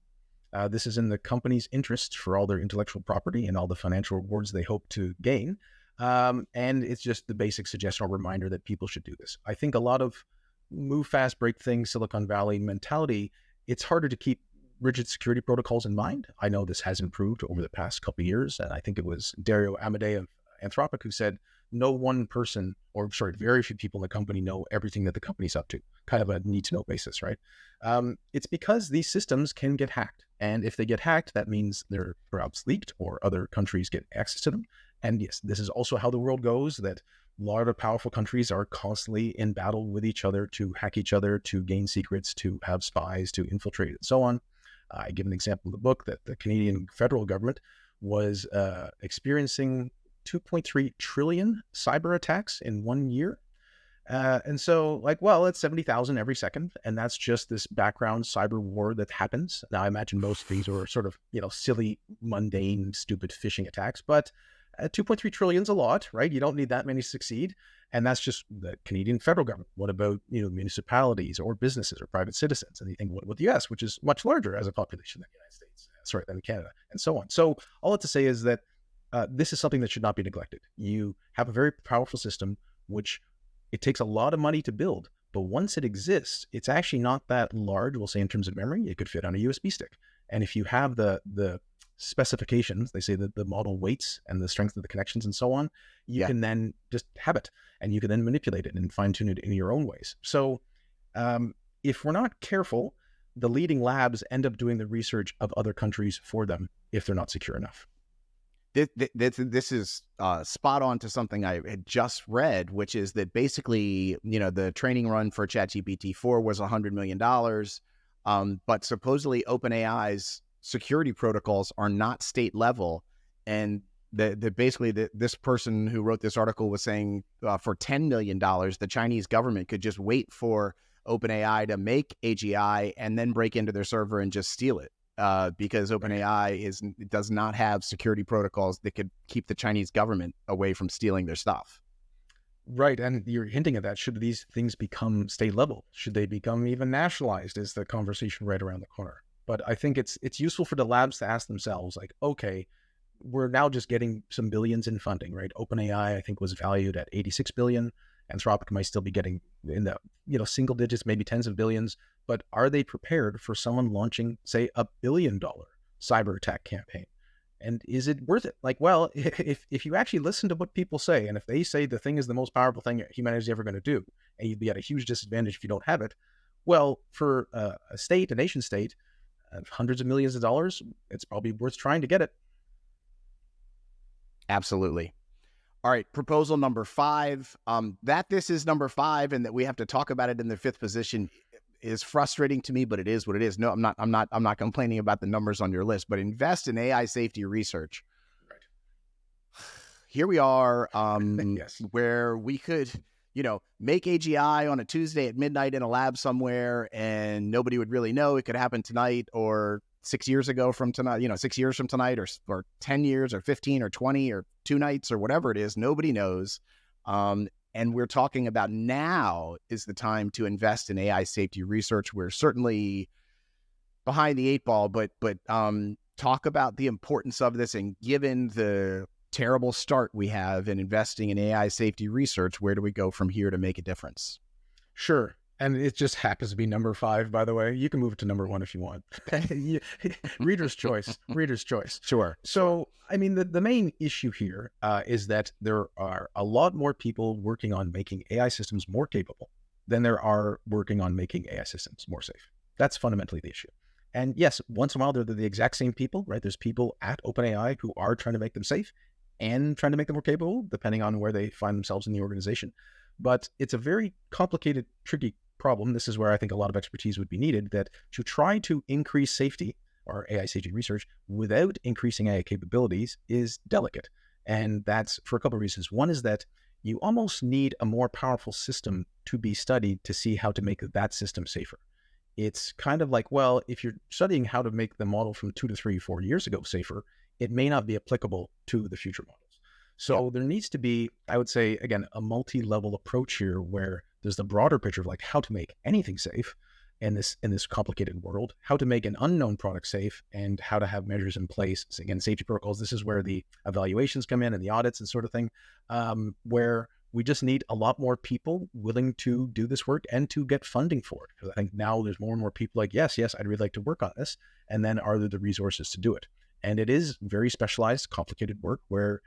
This is in the company's interest for all their intellectual property and all the financial rewards they hope to gain. And it's just the basic suggestion or reminder that people should do this. I think a lot of move fast, break things, Silicon Valley mentality, it's harder to keep rigid security protocols in mind. I know this has improved over the past couple of years. And I think it was Dario Amodei of Anthropic who said, no one person, or sorry, very few people in the company know everything that the company's up to, kind of a need to know basis, right? It's because these systems can get hacked. And if they get hacked, that means they're perhaps leaked or other countries get access to them. And yes, this is also how the world goes, that a lot of powerful countries are constantly in battle with each other to hack each other, to gain secrets, to have spies, to infiltrate, and so on. I give an example in the book that the Canadian federal government was experiencing 2.3 trillion cyber attacks in 1 year. And so, like, well, it's 70,000 every second. And that's just this background cyber war that happens. Now, I imagine most of these are sort of, silly, mundane, stupid phishing attacks, but 2.3 trillion is a lot, right? You don't need that many to succeed. And that's just the Canadian federal government. What about, municipalities or businesses or private citizens? And you think, what about the US, which is much larger as a population than the United States, than Canada, and so on. So all that to say is that this is something that should not be neglected. You have a very powerful system, which it takes a lot of money to build, but once it exists, it's actually not that large. We'll say in terms of memory, it could fit on a USB stick. And if you have the specifications, they say that the model weights and the strength of the connections and so on, you can then just have it, and you can then manipulate it and fine tune it in your own ways. So if we're not careful, the leading labs end up doing the research of other countries for them if they're not secure enough. This is spot on to something I had just read, which is that basically, the training run for ChatGPT 4 was $100 million. But supposedly OpenAI's security protocols are not state level. And this person who wrote this article was saying for $10 million, the Chinese government could just wait for OpenAI to make AGI and then break into their server and just steal it. Because OpenAI does not have security protocols that could keep the Chinese government away from stealing their stuff. Right, and you're hinting at that. Should these things become state level? Should they become even nationalized? Is the conversation right around the corner? But I think it's useful for the labs to ask themselves, like, okay, we're now just getting some billions in funding, right? OpenAI, I think, was valued at 86 billion. Anthropic might still be getting in the single digits, maybe tens of billions. But are they prepared for someone launching, say, $1 billion cyber attack campaign? And is it worth it? Like, well, if you actually listen to what people say, and if they say the thing is the most powerful thing humanity's ever going to do, and you'd be at a huge disadvantage if you don't have it, well, for a nation state, hundreds of millions of dollars, it's probably worth trying to get it. Absolutely. All right, proposal number 5. That this is number 5 and that we have to talk about it in the 5th position is frustrating to me, but it is what it is. No, I'm not complaining about the numbers on your list, but invest in AI safety research. Right. here we are, Yes. where we could, make AGI on a Tuesday at midnight in a lab somewhere, and nobody would really know. It could happen tonight or 6 years ago from tonight, 6 years from tonight, or 10 years or 15 or 20 or 2 nights or whatever it is. Nobody knows. And we're talking about now is the time to invest in AI safety research. We're certainly behind the eight ball, but talk about the importance of this, and given the terrible start we have in investing in AI safety research, where do we go from here to make a difference? Sure. And it just happens to be number 5, by the way. You can move it to number 1 if you want. Reader's choice. Reader's choice. Sure. So, I mean, the main issue here is that there are a lot more people working on making AI systems more capable than there are working on making AI systems more safe. That's fundamentally the issue. And yes, once in a while, they're the exact same people, right? There's people at OpenAI who are trying to make them safe and trying to make them more capable, depending on where they find themselves in the organization. But it's a very complicated, tricky problem. This is where I think a lot of expertise would be needed, that to try to increase safety or AI safety research without increasing AI capabilities is delicate. And that's for a couple of reasons. One is that you almost need a more powerful system to be studied to see how to make that system safer. It's kind of like, well, if you're studying how to make the model from 2 to 3, 4 years ago safer, it may not be applicable to the future models. So there needs to be, I would say, again, a multi-level approach here where there's the broader picture of like how to make anything safe in this complicated world, how to make an unknown product safe, and how to have measures in place. So again, safety protocols. This is where the evaluations come in and the audits and sort of thing, where we just need a lot more people willing to do this work and to get funding for it. Because I think now there's more and more people like, yes, I'd really like to work on this. And then are there the resources to do it? And it is very specialized, complicated work where,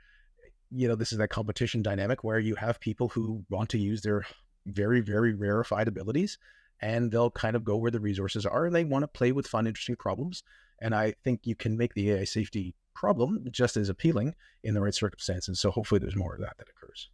this is that competition dynamic where you have people who want to use their very, very rarefied abilities, and they'll kind of go where the resources are, and they want to play with fun, interesting problems. And I think you can make the AI safety problem just as appealing in the right circumstances. So hopefully there's more of that occurs.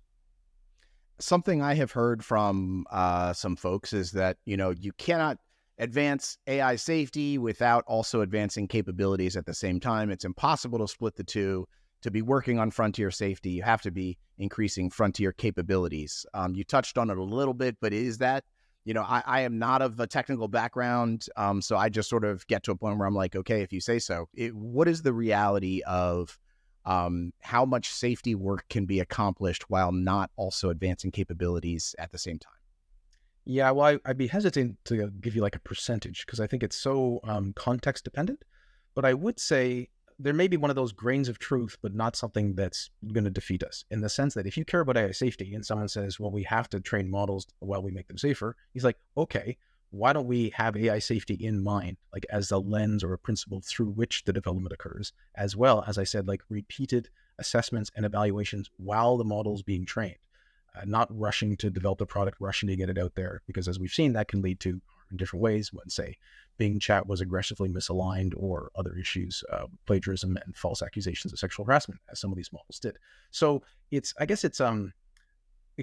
Something I have heard from some folks is that, you cannot advance AI safety without also advancing capabilities at the same time. It's impossible to split the two. To be working on frontier safety, you have to be increasing frontier capabilities. You touched on it a little bit, but is that, I am not of a technical background, so I just sort of get to a point where I'm like, okay, if you say so. What is the reality of how much safety work can be accomplished while not also advancing capabilities at the same time? Yeah, well, I'd be hesitant to give you like a percentage because I think it's so context dependent. But I would say there may be one of those grains of truth, but not something that's going to defeat us, in the sense that if you care about AI safety and someone says, well, we have to train models while we make them safer, he's like, okay, why don't we have AI safety in mind, like as a lens or a principle through which the development occurs, as well as I said, like repeated assessments and evaluations while the model's being trained, not rushing to develop the product, rushing to get it out there, because as we've seen, that can lead to harm in different ways when, say, Bing chat was aggressively misaligned or other issues, plagiarism and false accusations of sexual harassment, as some of these models did. So it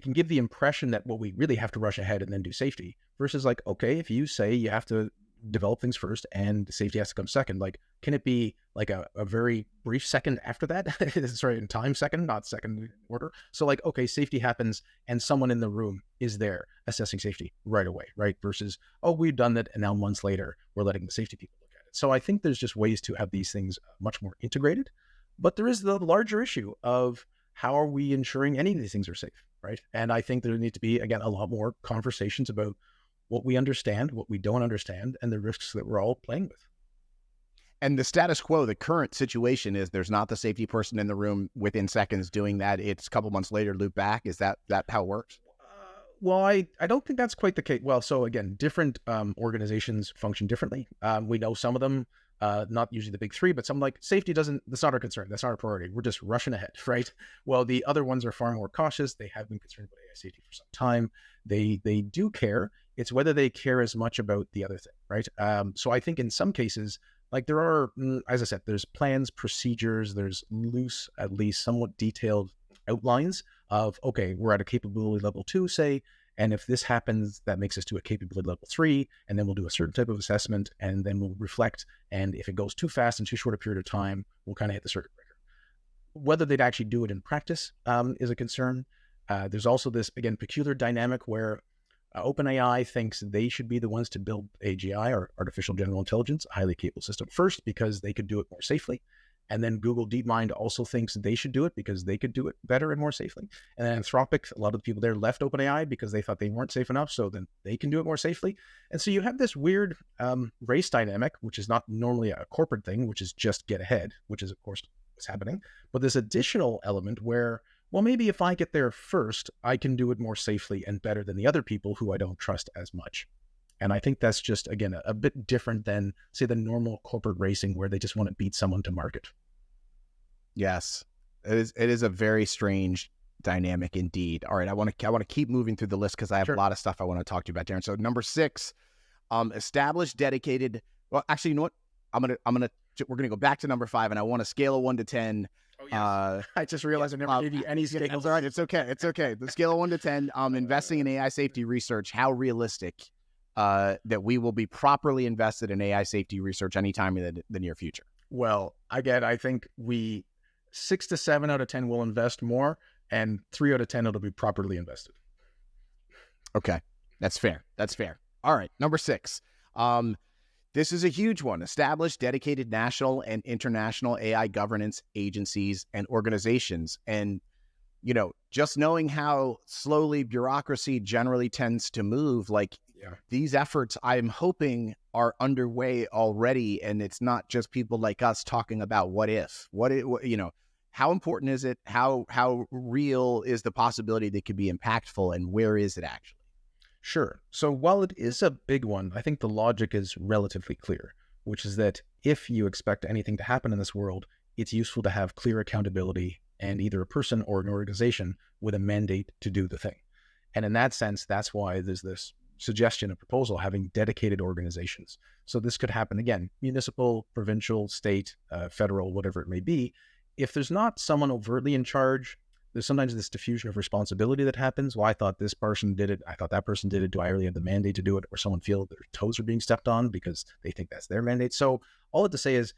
can give the impression that, well, we really have to rush ahead and then do safety, versus like, okay, if you say you have to develop things first and safety has to come second, like, can it be like a very brief second after that? Sorry, in time second, not second order. So like, okay, safety happens and someone in the room is there assessing safety right away, right? Versus, oh, we've done that and now months later, we're letting the safety people look at it. So I think there's just ways to have these things much more integrated. But there is the larger issue of how are we ensuring any of these things are safe, right? And I think there need to be, again, a lot more conversations about what we understand, what we don't understand, and the risks that we're all playing with. And the status quo, the current situation is there's not the safety person in the room within seconds doing that. It's a couple months later, loop back. Is that how it works? Well, I don't think that's quite the case. Well, so again, different organizations function differently. We know some of them, not usually the big three, but some like safety that's not our concern. That's not our priority. We're just rushing ahead, right? Well, the other ones are far more cautious. They have been concerned about AI safety for some time. They do care. It's whether they care as much about the other thing, right? So I think in some cases, like there are, as I said, there's plans, procedures, there's loose, at least somewhat detailed outlines of, okay, we're at a capability level 2, say, and if this happens, that makes us to a capability level 3, and then we'll do a certain type of assessment, and then we'll reflect, and if it goes too fast in too short a period of time, we'll kind of hit the circuit breaker. Whether they'd actually do it in practice is a concern. There's also this, again, peculiar dynamic where OpenAI thinks they should be the ones to build AGI, or artificial general intelligence, a highly capable system first, because they could do it more safely. And then Google DeepMind also thinks they should do it because they could do it better and more safely. And then Anthropic, a lot of the people there left OpenAI because they thought they weren't safe enough, so then they can do it more safely. And so you have this weird race dynamic, which is not normally a corporate thing, which is just get ahead, which is, of course, what's happening. But this additional element where, well, maybe if I get there first, I can do it more safely and better than the other people who I don't trust as much. And I think that's just, again, a bit different than, say, the normal corporate racing where they just want to beat someone to market. Yes, it is a very strange dynamic indeed. All right, I want to keep moving through the list because I have a lot of stuff I want to talk to you about, Darren. So number 6, established dedicated. Well, actually, you know what? We're gonna go back to number 5, and I want a scale of 1 to 10. Oh, yes. I just realized I never gave you any scales. All right, it's okay. It's okay. The scale of 1 to 10. Investing in AI safety research. How realistic that we will be properly invested in AI safety research anytime in the near future? Well, again, I think 6 to 7 out of 10 will invest more, and 3 out of 10 it'll be properly invested. Okay, that's fair. That's fair. All right, number 6. This is a huge one. Established dedicated national and international AI governance agencies and organizations. And, you know, just knowing how slowly bureaucracy generally tends to move, like these efforts, I'm hoping, are underway already. And it's not just people like us talking about what if, how important is it? How real is the possibility that it could be impactful, and where is it actually? Sure. So while it is a big one, I think the logic is relatively clear, which is that if you expect anything to happen in this world, it's useful to have clear accountability and either a person or an organization with a mandate to do the thing. And in that sense, that's why there's this suggestion, a proposal, having dedicated organizations. So this could happen, again, municipal, provincial, state, federal, whatever it may be. If there's not someone overtly in charge, there's sometimes this diffusion of responsibility that happens. Well, I thought this person did it. I thought that person did it. Do I really have the mandate to do it? Or someone feel their toes are being stepped on because they think that's their mandate. So all I have to say is,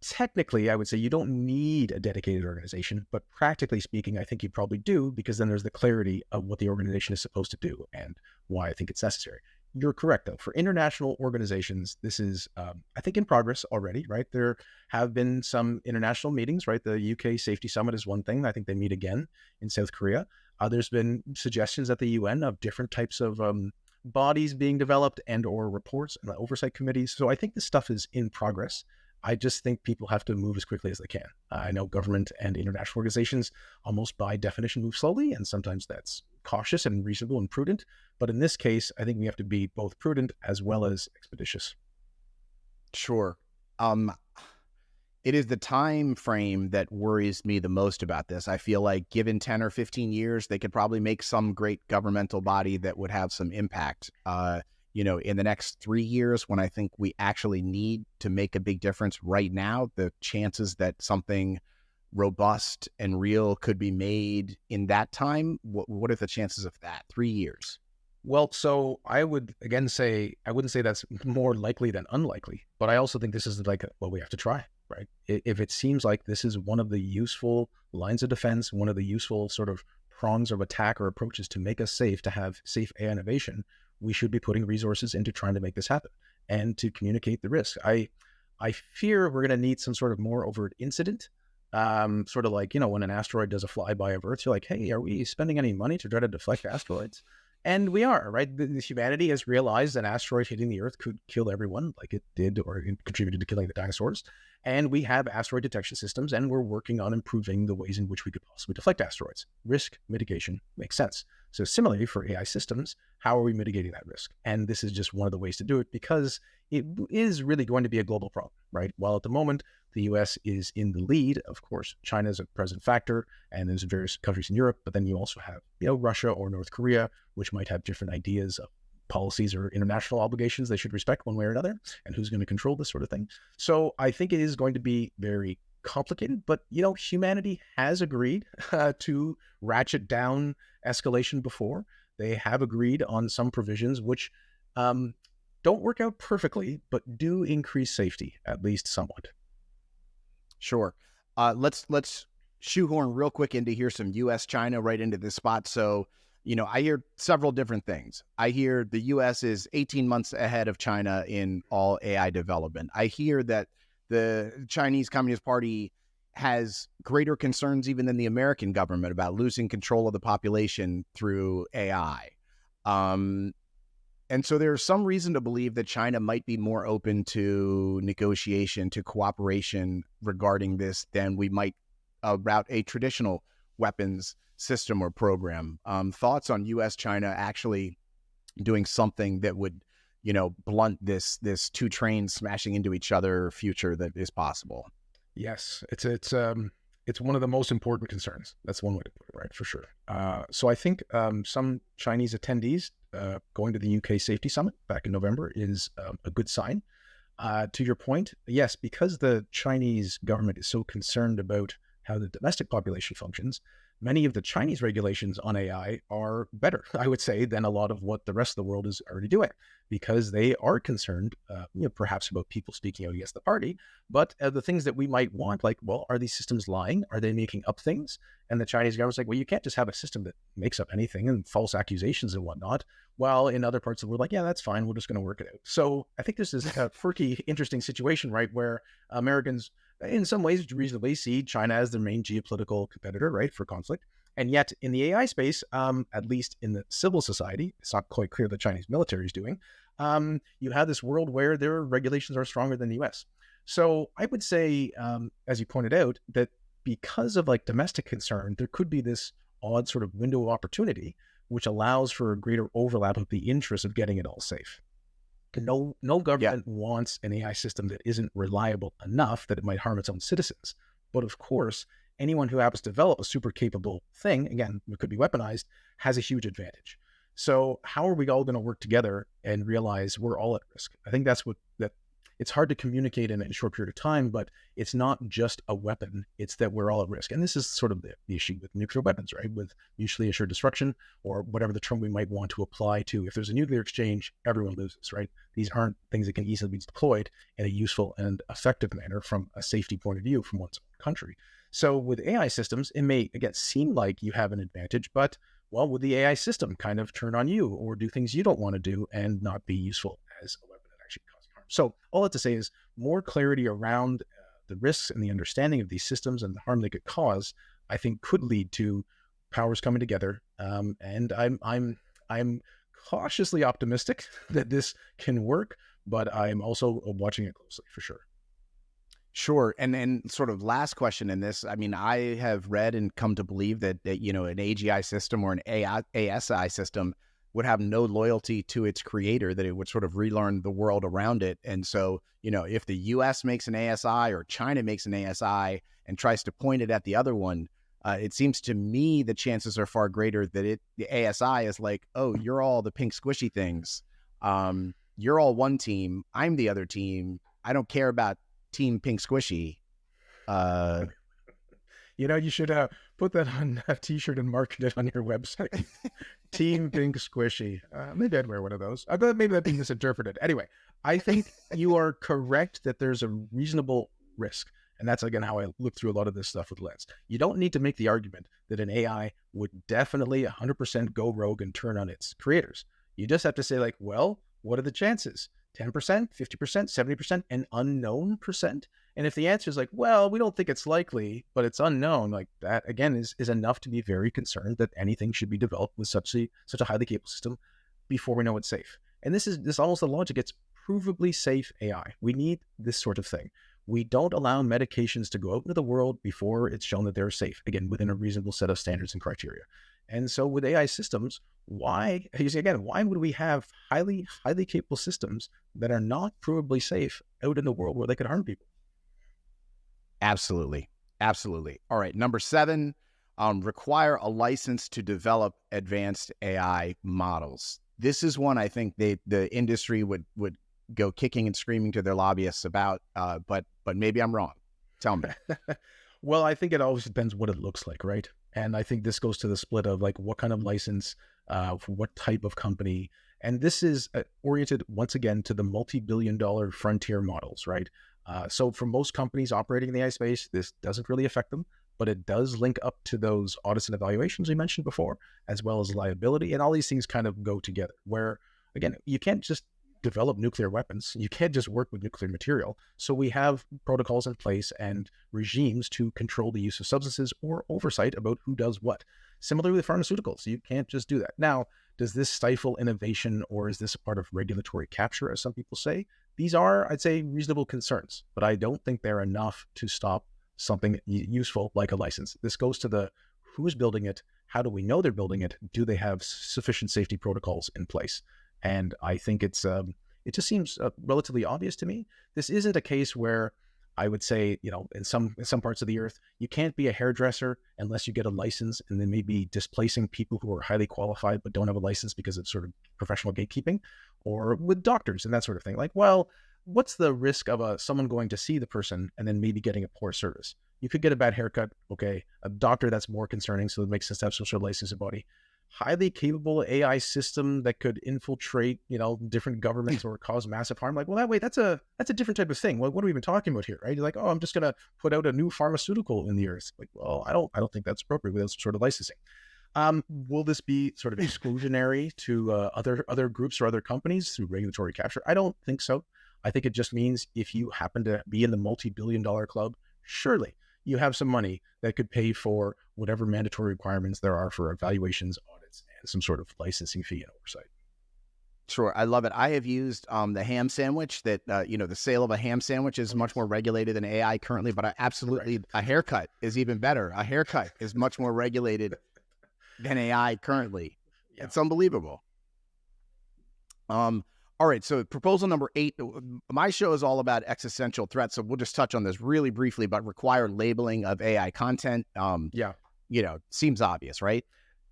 technically, I would say you don't need a dedicated organization, but practically speaking, I think you probably do, because then there's the clarity of what the organization is supposed to do and why I think it's necessary. You're correct, though. For international organizations, this is, I think, in progress already, right? There have been some international meetings, right? The UK Safety Summit is one thing. I think they meet again in South Korea. There's been suggestions at the UN of different types of bodies being developed and or reports and oversight committees. So I think this stuff is in progress. I just think people have to move as quickly as they can. I know government and international organizations almost by definition move slowly, and sometimes that's cautious and reasonable and prudent. But in this case, I think we have to be both prudent as well as expeditious. Sure. It is the time frame that worries me the most about this. I feel like given 10 or 15 years, they could probably make some great governmental body that would have some impact. In the next 3 years, when I think we actually need to make a big difference right now, the chances that something robust and real could be made in that time, what are the chances of that? 3 years? Well, so I would again say, I wouldn't say that's more likely than unlikely, but I also think this is we have to try, right? If it seems like this is one of the useful lines of defense, one of the useful sort of prongs of attack or approaches to make us safe, to have safe AI innovation, we should be putting resources into trying to make this happen and to communicate the risk. I fear we're going to need some sort of more overt incident, sort of like, when an asteroid does a flyby of Earth, you're like, hey, are we spending any money to try to deflect asteroids? And we are, right? Humanity has realized an asteroid hitting the Earth could kill everyone, like it did, or it contributed to killing the dinosaurs. And we have asteroid detection systems, and we're working on improving the ways in which we could possibly deflect asteroids. Risk mitigation makes sense. So similarly for AI systems, how are we mitigating that risk? And this is just one of the ways to do it, because it is really going to be a global problem, right? While at the moment, the US is in the lead, of course, China is a present factor, and there's various countries in Europe, but then you also have, Russia or North Korea, which might have different ideas of policies or international obligations they should respect one way or another, and who's going to control this sort of thing. So I think it is going to be very complicated, but humanity has agreed to ratchet down escalation before. They have agreed on some provisions which don't work out perfectly, but do increase safety, at least somewhat. Sure. Let's shoehorn real quick into here some U.S. China right into this spot. So, I hear several different things. I hear the U.S. is 18 months ahead of China in all AI development. I hear that the Chinese Communist Party has greater concerns even than the American government about losing control of the population through AI. And so there's some reason to believe that China might be more open to negotiation, to cooperation regarding this than we might about a traditional weapons system or program. Thoughts on U.S.-China actually doing something that would, blunt this two trains smashing into each other future that is possible? Yes, it's one of the most important concerns. That's one way to put it, right? For sure. So I think some Chinese attendees going to the UK Safety Summit back in November is a good sign. To your point, yes, because the Chinese government is so concerned about how the domestic population functions, many of the Chinese regulations on AI are better, I would say, than a lot of what the rest of the world is already doing, because they are concerned, perhaps about people speaking out against the party, but the things that we might want, like, well, are these systems lying? Are they making up things? And the Chinese government's like, well, you can't just have a system that makes up anything and false accusations and whatnot. While in other parts of the world, like, yeah, that's fine. We're just going to work it out. So I think this is a quirky, interesting situation, right, where Americans, in some ways, reasonably see China as their main geopolitical competitor, right, for conflict. And yet in the AI space, at least in the civil society, it's not quite clear the Chinese military is doing, you have this world where their regulations are stronger than the US. So I would say, as you pointed out, that because of like domestic concern, there could be this odd sort of window of opportunity, which allows for a greater overlap of the interest of getting it all safe. No government wants an AI system that isn't reliable enough that it might harm its own citizens. But of course, anyone who happens to develop a super capable thing, again, it could be weaponized, has a huge advantage. So how are we all going to work together and realize we're all at risk? I think that's that it's hard to communicate in a short period of time, but it's not just a weapon. It's that we're all at risk. And this is sort of the issue with nuclear weapons, right? With mutually assured destruction, or whatever the term we might want to apply to. If there's a nuclear exchange, everyone loses, right? These aren't things that can easily be deployed in a useful and effective manner from a safety point of view from one's own country. So with AI systems, it may, again, seem like you have an advantage, but, well, would the AI system kind of turn on you or do things you don't want to do and not be useful as a weapon that actually causes harm? So all that to say is more clarity around the risks and the understanding of these systems and the harm they could cause, I think could lead to powers coming together. And I'm cautiously optimistic that this can work, but I'm also watching it closely for sure. Sure. And sort of last question in this, I mean, I have read and come to believe that an AGI system or an ASI system would have no loyalty to its creator, that it would sort of relearn the world around it. And so, if the US makes an ASI or China makes an ASI and tries to point it at the other one, it seems to me the chances are far greater that the ASI is like, oh, you're all the pink squishy things. You're all one team. I'm the other team. I don't care about Team Pink Squishy. You should put that on a t-shirt and market it on your website. Team Pink Squishy. Maybe I'd wear one of those. I thought maybe that'd be misinterpreted. Anyway, I think you are correct that there's a reasonable risk. And that's, again, how I look through a lot of this stuff with Lens. You don't need to make the argument that an AI would definitely 100% go rogue and turn on its creators. You just have to say, like, well, what are the chances? 10%, 50%, 70%, an unknown percent? And if the answer is like, well, we don't think it's likely, but it's unknown, like that, again, is enough to be very concerned that anything should be developed with such a highly capable system before we know it's safe. And this almost the logic. It's provably safe AI. We need this sort of thing. We don't allow medications to go out into the world before it's shown that they're safe, again, within a reasonable set of standards and criteria. And so with AI systems, why would we have highly capable systems that are not provably safe out in the world where they could harm people? Absolutely. All right. Number 7, require a license to develop advanced AI models. This is one I think the industry would go kicking and screaming to their lobbyists about, but maybe I'm wrong. Tell me. Well, I think it always depends what it looks like, right? And I think this goes to the split of like what kind of license, for what type of company. And this is oriented once again to the multi-billion-dollar frontier models, right? So for most companies operating in the AI space, this doesn't really affect them, but it does link up to those audits and evaluations we mentioned before, as well as liability. And all these things kind of go together where, again, you can't just develop nuclear weapons. You can't just work with nuclear material. So we have protocols in place and regimes to control the use of substances or oversight about who does what. Similarly with pharmaceuticals, you can't just do that. Now, does this stifle innovation, or is this a part of regulatory capture, as some people say? These are, I'd say, reasonable concerns, but I don't think they're enough to stop something useful like a license. This goes to the who's building it, how do we know they're building it, do they have sufficient safety protocols in place? And I think it just seems relatively obvious to me. This isn't a case where I would say, in some parts of the earth, you can't be a hairdresser unless you get a license, and then maybe displacing people who are highly qualified but don't have a license because of sort of professional gatekeeping, or with doctors and that sort of thing. Like, well, what's the risk of someone going to see the person and then maybe getting a poor service? You could get a bad haircut. Okay. A doctor, that's more concerning. So it makes sense to have some sort of licensing body. Highly capable AI system that could infiltrate, different governments or cause massive harm. Like, well, that's a different type of thing. Well, what are we even talking about here, right? You're like, oh, I'm just going to put out a new pharmaceutical in the earth. Like, well, I don't think that's appropriate without some sort of licensing. Will this be sort of exclusionary to other groups or other companies through regulatory capture? I don't think so. I think it just means if you happen to be in the multi-billion-dollar club, surely you have some money that could pay for whatever mandatory requirements there are for evaluations, audits, and some sort of licensing fee and oversight. Sure. I love it. I have used the ham sandwich that, the sale of a ham sandwich is much more regulated than AI currently, but a haircut is even better. A haircut is much more regulated than AI currently. Yeah. It's unbelievable. All right, so proposal number 8, my show is all about existential threats, so we'll just touch on this really briefly, but required labeling of AI content. Seems obvious, right?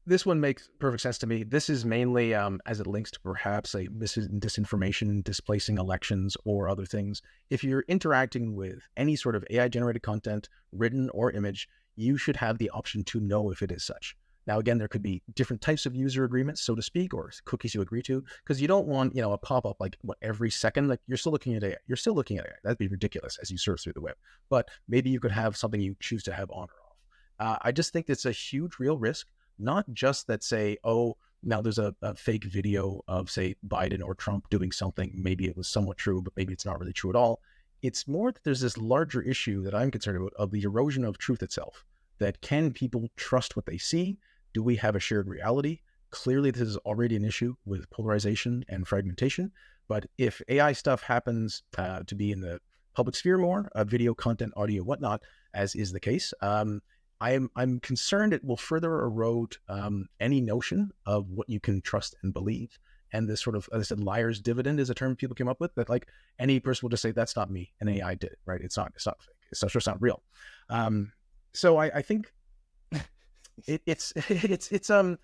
This one makes perfect sense to me. This is mainly as it links to perhaps a disinformation, displacing elections or other things. If you're interacting with any sort of AI-generated content, written or image, you should have the option to know if it is such. Now, again, there could be different types of user agreements, so to speak, or cookies you agree to, because you don't want, a pop-up like every second. Like, you're still looking at AI. That'd be ridiculous as you surf through the web. But maybe you could have something you choose to have on or off. I just think it's a huge, real risk. Not just that, say, oh, now there's a fake video of, say, Biden or Trump doing something. Maybe it was somewhat true, but maybe it's not really true at all. It's more that there's this larger issue that I'm concerned about of the erosion of truth itself. That can people trust what they see? Do we have a shared reality? Clearly, this is already an issue with polarization and fragmentation. But if AI stuff happens to be in the public sphere more, video content, audio, whatnot, as is the case, I'm concerned it will further erode any notion of what you can trust and believe. And this sort of, as I said, liar's dividend is a term people came up with, that like any person will just say, that's not me, and AI did it, right? It's not fake. It's not real. So I think it's to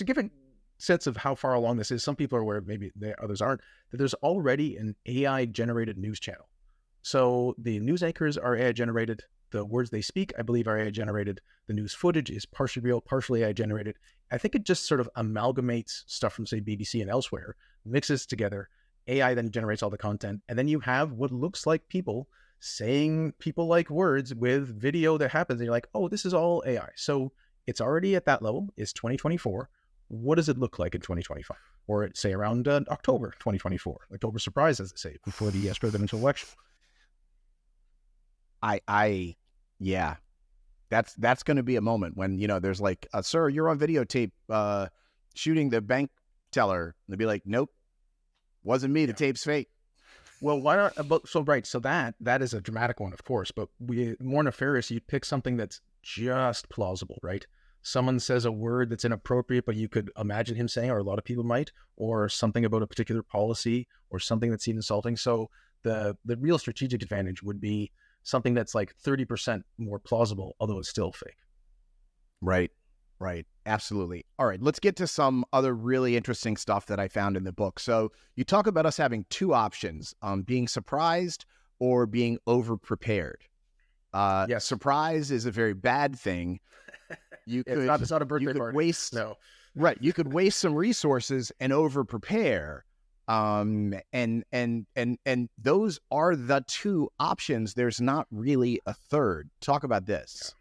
give a sense of how far along this is. Some people are aware, maybe others aren't, that there's already an AI generated news channel. So the news anchors are AI generated. The words they speak, I believe, are AI generated. The news footage is partially real, partially AI generated. I think it just sort of amalgamates stuff from, say, BBC and elsewhere, mixes together. AI then generates all the content. And then you have what looks like people saying people-like words with video that happens. And you're like, oh, this is all AI. So it's already at that level. It's 2024. What does it look like in 2025? Or say around October 2024, October surprise, as they say, before the US presidential election. Yeah, that's going to be a moment when, there's like, sir, you're on videotape shooting the bank teller. And they'll be like, nope, wasn't me. The tape's fake. Well, why not? So that is a dramatic one, of course, but more nefarious, you'd pick something that's just plausible, right? Someone says a word that's inappropriate, but you could imagine him saying, or a lot of people might, or something about a particular policy or something that seems insulting. So the real strategic advantage would be something that's like 30% more plausible, although it's still fake. Right. Absolutely. All right. Let's get to some other really interesting stuff that I found in the book. So you talk about us having two options, being surprised or being over-prepared. Yes. Surprise is a very bad thing. It's not a birthday party. Right. You could waste some resources and over-prepare. And those are the two options. There's not really a third. Talk about this.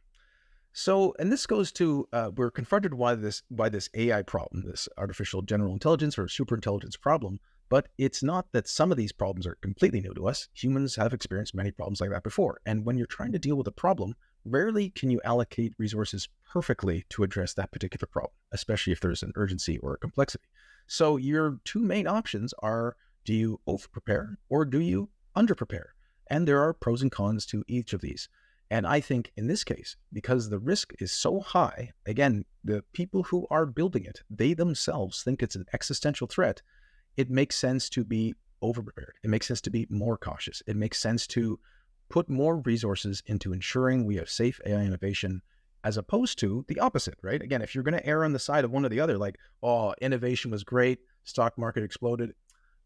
So, and this goes to, we're confronted by this AI problem, this artificial general intelligence or superintelligence problem, but it's not that some of these problems are completely new to us. Humans have experienced many problems like that before. And when you're trying to deal with a problem, rarely can you allocate resources perfectly to address that particular problem, especially if there's an urgency or a complexity. So your two main options are, do you over-prepare or do you under-prepare? And there are pros and cons to each of these. And I think in this case, because the risk is so high, again, the people who are building it, they themselves think it's an existential threat. It makes sense to be over-prepared. It makes sense to be more cautious. It makes sense to put more resources into ensuring we have safe AI innovation, as opposed to the opposite, right? Again, if you're going to err on the side of one or the other, like, oh, innovation was great, stock market exploded,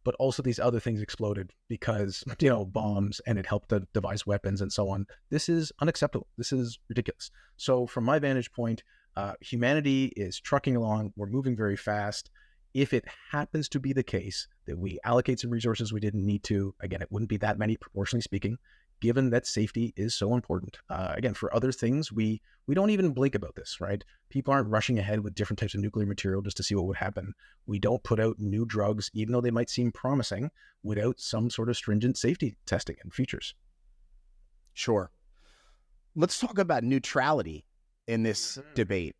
but also these other things exploded because, bombs, and it helped to devise weapons and so on. This is unacceptable. This is ridiculous. So from my vantage point, humanity is trucking along. We're moving very fast. If it happens to be the case that we allocate some resources we didn't need to, again, it wouldn't be that many proportionally speaking, given that safety is so important. Again, for other things, we don't even blink about this, right? People aren't rushing ahead with different types of nuclear material just to see what would happen. We don't put out new drugs, even though they might seem promising, without some sort of stringent safety testing and features. Sure. Let's talk about neutrality in this debate.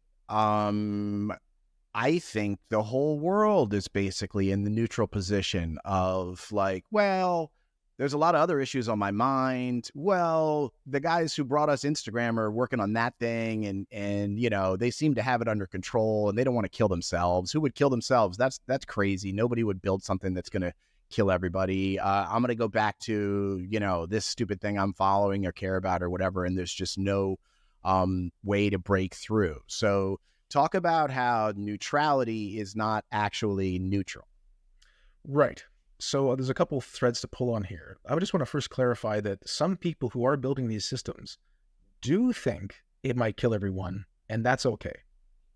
I think the whole world is basically in the neutral position of like, well, there's a lot of other issues on my mind. Well, the guys who brought us Instagram are working on that thing, and they seem to have it under control, and they don't want to kill themselves. Who would kill themselves? That's crazy. Nobody would build something that's going to kill everybody. I'm going to go back to, this stupid thing I'm following or care about or whatever, and there's just no way to break through. So talk about how neutrality is not actually neutral. Right. So there's a couple of threads to pull on here. I would just want to first clarify that some people who are building these systems do think it might kill everyone, and that's okay.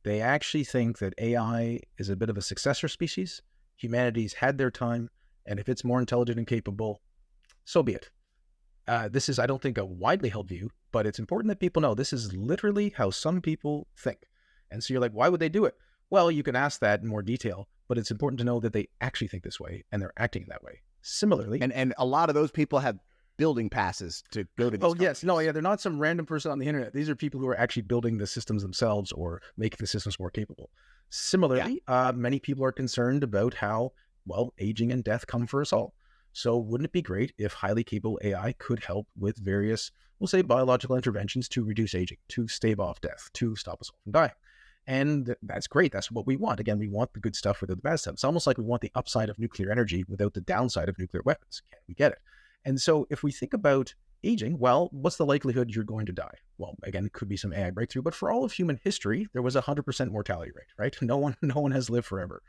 They actually think that AI is a bit of a successor species. Humanity's had their time, and if it's more intelligent and capable, so be it. This is, I don't think, a widely held view, but it's important that people know this is literally how some people think. And so you're like, why would they do it? Well, you can ask that in more detail, but it's important to know that they actually think this way and they're acting that way. Similarly, and a lot of those people have building passes to go to these companies. Yes. No, yeah, they're not some random person on the internet. These are people who are actually building the systems themselves or making the systems more capable. Similarly, many people are concerned about how, well, aging and death come for us all. So wouldn't it be great if highly capable AI could help with various, we'll say, biological interventions to reduce aging, to stave off death, to stop us all from dying? And that's great. That's what we want. Again, we want the good stuff without the bad stuff. It's almost like we want the upside of nuclear energy without the downside of nuclear weapons. Can we get it? And so if we think about aging, well, what's the likelihood you're going to die? Well, again, it could be some AI breakthrough, but for all of human history, there was 100% mortality rate, right? No one has lived forever.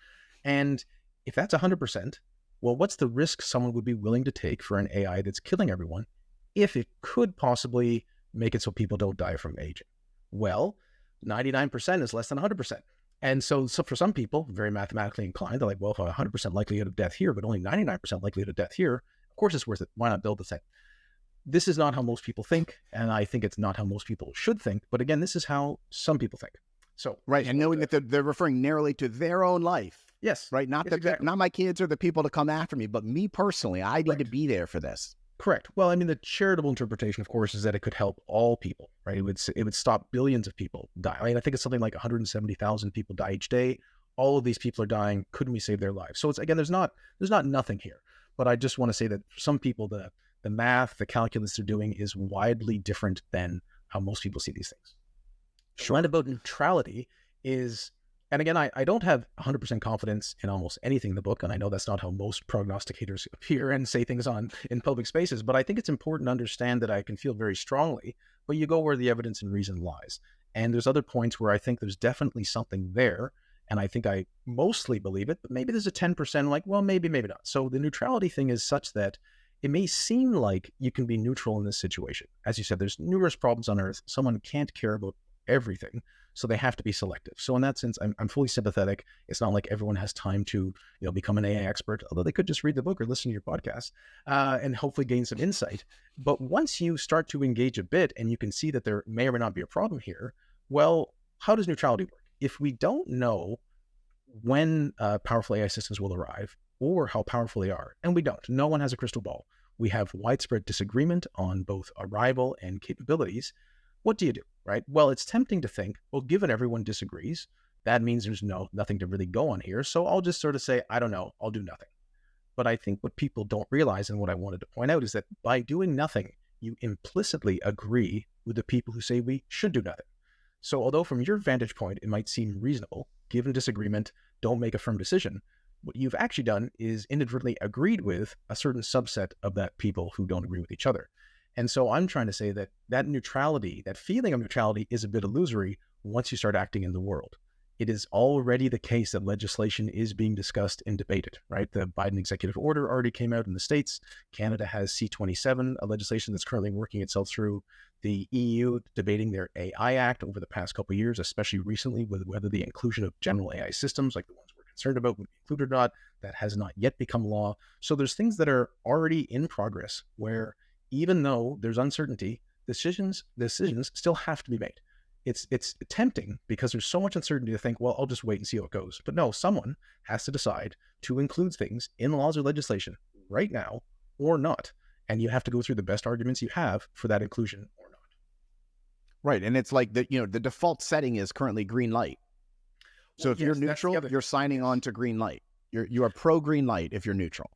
And if that's 100%, well, what's the risk someone would be willing to take for an AI that's killing everyone if it could possibly make it so people don't die from aging? Well, 99% is less than 100%. And so for some people, very mathematically inclined, they're like, well, if I have 100% likelihood of death here, but only 99% likelihood of death here, of course it's worth it. Why not build the thing? This is not how most people think, and I think it's not how most people should think. But again, this is how some people think. So right, and knowing that they're referring narrowly to their own life. Yes. Right, not exactly. Not my kids or the people to come after me, but me personally, I need to be there for this. Correct. Well, I mean, the charitable interpretation, of course, is that it could help all people, right? It would stop billions of people dying. I mean, I think it's something like 170,000 people die each day. All of these people are dying. Couldn't we save their lives? So it's, again, there's not nothing here. But I just want to say that for some people, the math, the calculus they're doing is widely different than how most people see these things. Sure. And about neutrality is, and again, I don't have 100% confidence in almost anything in the book, and I know that's not how most prognosticators appear and say things in public spaces, but I think it's important to understand that I can feel very strongly, but you go where the evidence and reason lies. And there's other points where I think there's definitely something there, and I think I mostly believe it, but maybe there's a 10% like, well, maybe not. So the neutrality thing is such that it may seem like you can be neutral in this situation. As you said, there's numerous problems on Earth. Someone can't care about everything. So they have to be selective. So in that sense, I'm fully sympathetic. It's not like everyone has time to become an AI expert, although they could just read the book or listen to your podcast and hopefully gain some insight. But once you start to engage a bit and you can see that there may or may not be a problem here, well, how does neutrality work? If we don't know when powerful AI systems will arrive or how powerful they are, and we don't, no one has a crystal ball. We have widespread disagreement on both arrival and capabilities. What do you do, right? Well, it's tempting to think, well, given everyone disagrees, that means there's nothing to really go on here. So I'll just sort of say, I don't know, I'll do nothing. But I think what people don't realize, and what I wanted to point out, is that by doing nothing, you implicitly agree with the people who say we should do nothing. So although from your vantage point, it might seem reasonable, given disagreement, don't make a firm decision, what you've actually done is inadvertently agreed with a certain subset of that people who don't agree with each other. And so I'm trying to say that that neutrality, that feeling of neutrality, is a bit illusory once you start acting in the world. It is already the case that legislation is being discussed and debated, right? The Biden executive order already came out in the States. Canada has C-27, a legislation that's currently working itself through. The EU debating their AI Act over the past couple of years, especially recently with whether the inclusion of general AI systems like the ones we're concerned about would be included or not. That has not yet become law. So there's things that are already in progress where even though there's uncertainty, decisions still have to be made. It's tempting because there's so much uncertainty to think, well, I'll just wait and see how it goes. But no, someone has to decide to include things in laws or legislation right now or not. And you have to go through the best arguments you have for that inclusion or not. Right. And it's like the default setting is currently green light. So if you're neutral, you're signing on to green light. You are pro green light if you're neutral.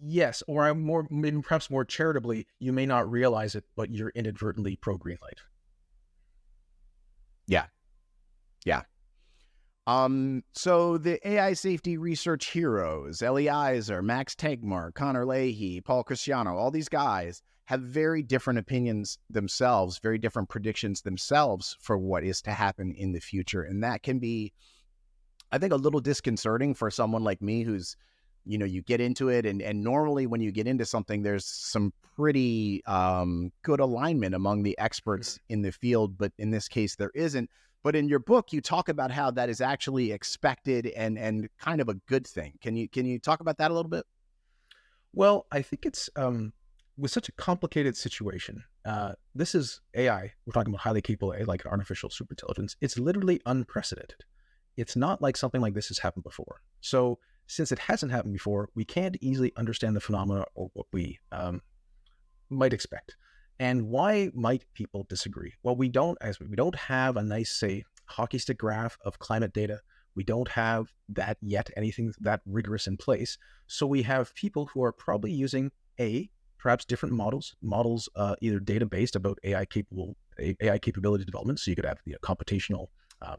Yes, or maybe perhaps more charitably, you may not realize it, but you're inadvertently pro green light. Yeah. So the AI safety research heroes, Ellie Iser, Max Tegmark, Connor Leahy, Paul Cristiano, all these guys have very different opinions themselves, very different predictions themselves for what is to happen in the future. And that can be, I think, a little disconcerting for someone like me who's, you get into it. And normally when you get into something, there's some pretty good alignment among the experts in the field. But in this case, there isn't. But in your book, you talk about how that is actually expected and kind of a good thing. Can you talk about that a little bit? Well, I think it's with such a complicated situation. This is AI. We're talking about highly capable AI, like artificial superintelligence. It's literally unprecedented. It's not like something like this has happened before. So since it hasn't happened before, we can't easily understand the phenomena or what we might expect. And why might people disagree? Well, we don't have a nice, say, hockey stick graph of climate data. We don't have that yet, anything that rigorous in place. So we have people who are probably using perhaps different models either data-based about AI capability development. So you could have computational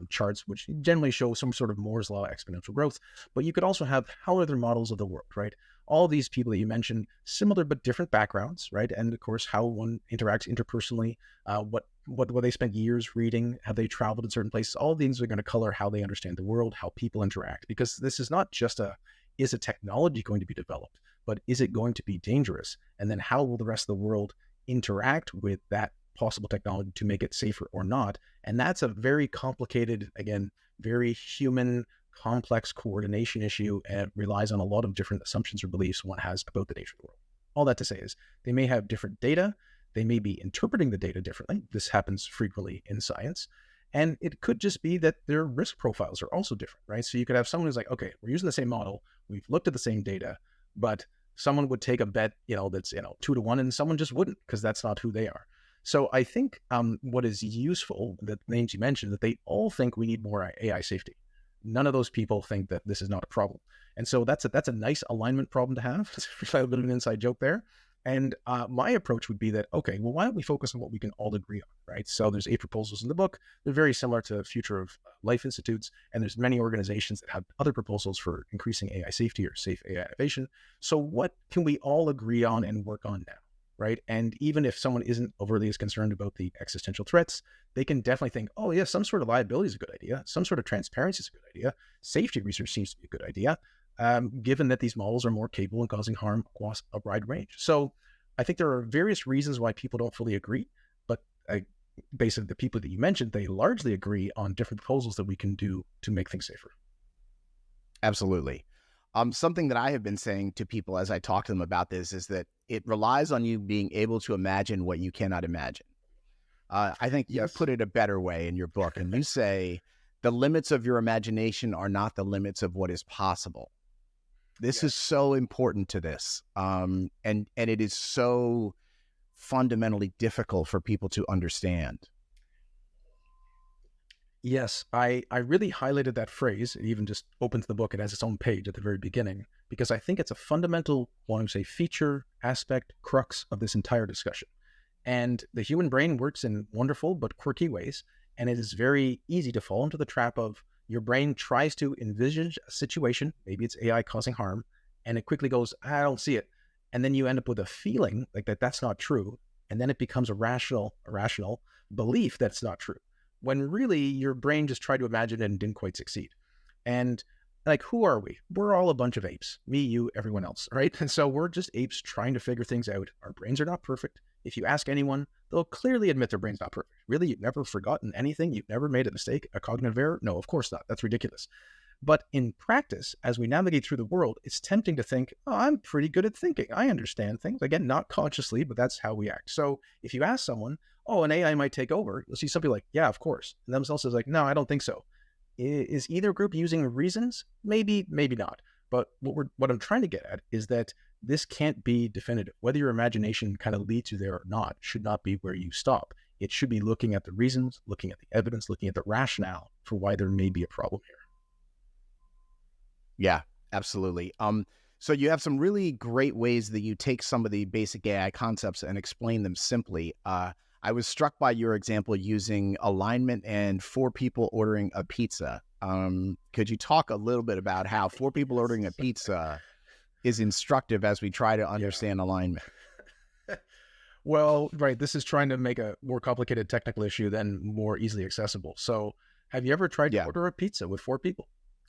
charts, which generally show some sort of Moore's law exponential growth. But you could also have how other models of the world, right? All these people that you mentioned, similar but different backgrounds, right? And of course, how one interacts interpersonally, what they spent years reading, have they traveled in certain places? All these are going to color how they understand the world, how people interact. Because this is not just is a technology going to be developed, but is it going to be dangerous? And then how will the rest of the world interact with that possible technology to make it safer or not? And that's a very complicated, again, very human, complex coordination issue, and it relies on a lot of different assumptions or beliefs one has about the nature of the world. All that to say is they may have different data. They may be interpreting the data differently. This happens frequently in science. And it could just be that their risk profiles are also different, right? So you could have someone who's like, okay, we're using the same model. We've looked at the same data, but someone would take a bet, that's 2-1, and someone just wouldn't because that's not who they are. So I think what is useful, the names you mentioned, that they all think we need more AI safety. None of those people think that this is not a problem. And so that's a nice alignment problem to have. It's a little bit of an inside joke there. And my approach would be that, okay, well, why don't we focus on what we can all agree on, right? So there's 8 proposals in the book. They're very similar to Future of Life Institutes, and there's many organizations that have other proposals for increasing AI safety or safe AI innovation. So what can we all agree on and work on now, right? And even if someone isn't overly as concerned about the existential threats, they can definitely think, oh yeah, some sort of liability is a good idea. Some sort of transparency is a good idea. Safety research seems to be a good idea. Given that these models are more capable in causing harm across a wide range. So I think there are various reasons why people don't fully agree, but basically the people that you mentioned, they largely agree on different proposals that we can do to make things safer. Absolutely. Something that I have been saying to people as I talk to them about this is that it relies on you being able to imagine what you cannot imagine. I think you Yes. put it a better way in your book, and you say the limits of your imagination are not the limits of what is possible. This is Yes. so important to this, and it is so fundamentally difficult for people to understand. Yes, I really highlighted that phrase. It even just opens the book. It has its own page at the very beginning, because I think it's a fundamental, want to say, feature, aspect, crux of this entire discussion. And the human brain works in wonderful but quirky ways, and it is very easy to fall into the trap of your brain tries to envisage a situation, maybe it's AI causing harm, and it quickly goes, I don't see it. And then you end up with a feeling like that's not true. And then it becomes a rational belief that's not true, when really your brain just tried to imagine it and didn't quite succeed. And like, who are we? We're all a bunch of apes, me, you, everyone else, right? And so we're just apes trying to figure things out. Our brains are not perfect. If you ask anyone, they'll clearly admit their brain's not perfect. Really, you've never forgotten anything? You've never made a mistake, a cognitive error? No, of course not. That's ridiculous. But in practice, as we navigate through the world, it's tempting to think, oh, I'm pretty good at thinking. I understand things. Again, not consciously, but that's how we act. So if you ask someone, oh, an AI might take over, you'll see somebody like, yeah, of course. And themselves is like, no, I don't think so. Is either group using reasons? Maybe, maybe not. But what I'm trying to get at is that this can't be definitive. Whether your imagination kind of leads you there or not should not be where you stop. It should be looking at the reasons, looking at the evidence, looking at the rationale for why there may be a problem here. Yeah, absolutely. So you have some really great ways that you take some of the basic AI concepts and explain them simply. I was struck by your example using alignment and 4 people ordering a pizza. Could you talk a little bit about how 4 people ordering a pizza is instructive as we try to understand alignment? Well, right, this is trying to make a more complicated technical issue than more easily accessible. So have you ever tried to Yeah. order a pizza with 4 people?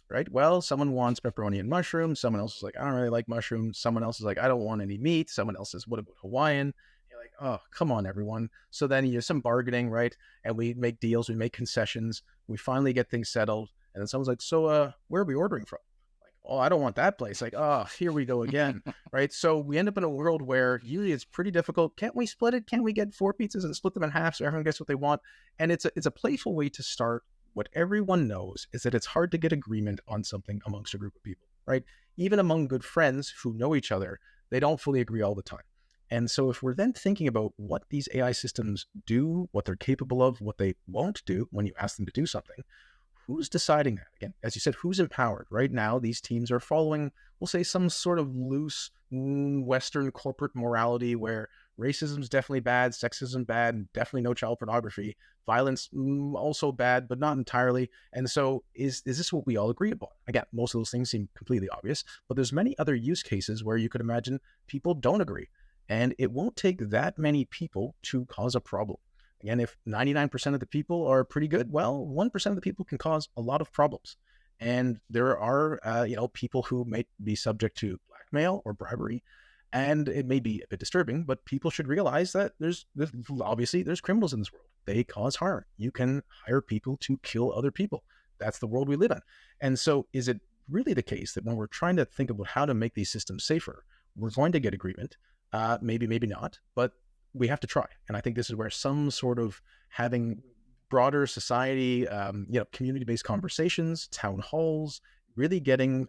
Right? Well, someone wants pepperoni and mushrooms. Someone else is like, I don't really like mushrooms. Someone else is like, I don't want any meat. Someone else says, what about Hawaiian? You're like, oh, come on, everyone. So then you have some bargaining, right? And we make deals, we make concessions. We finally get things settled. And then someone's like, so where are we ordering from? Like, oh, I don't want that place. Like, oh, here we go again. Right? So we end up in a world where usually it's pretty difficult. Can't we split it? Can't we get 4 pizzas and split them in half so everyone gets what they want? And it's a playful way to start. What everyone knows is that it's hard to get agreement on something amongst a group of people, right? Even among good friends who know each other, they don't fully agree all the time. And so if we're then thinking about what these AI systems do, what they're capable of, what they won't do when you ask them to do something, who's deciding that? Again, as you said, who's empowered? Right now, these teams are following, we'll say, some sort of loose Western corporate morality where racism is definitely bad, sexism bad, definitely no child pornography, violence also bad, but not entirely. And so is this what we all agree upon? Again, most of those things seem completely obvious, but there's many other use cases where you could imagine people don't agree. And it won't take that many people to cause a problem. Again, if 99% of the people are pretty good, well, 1% of the people can cause a lot of problems. And there are, people who may be subject to blackmail or bribery. And it may be a bit disturbing, but people should realize that there's criminals in this world. They cause harm. You can hire people to kill other people. That's the world we live in. And so is it really the case that when we're trying to think about how to make these systems safer, we're going to get agreement? Maybe, maybe not, but we have to try. And I think this is where some sort of having broader society, community-based conversations, town halls, really getting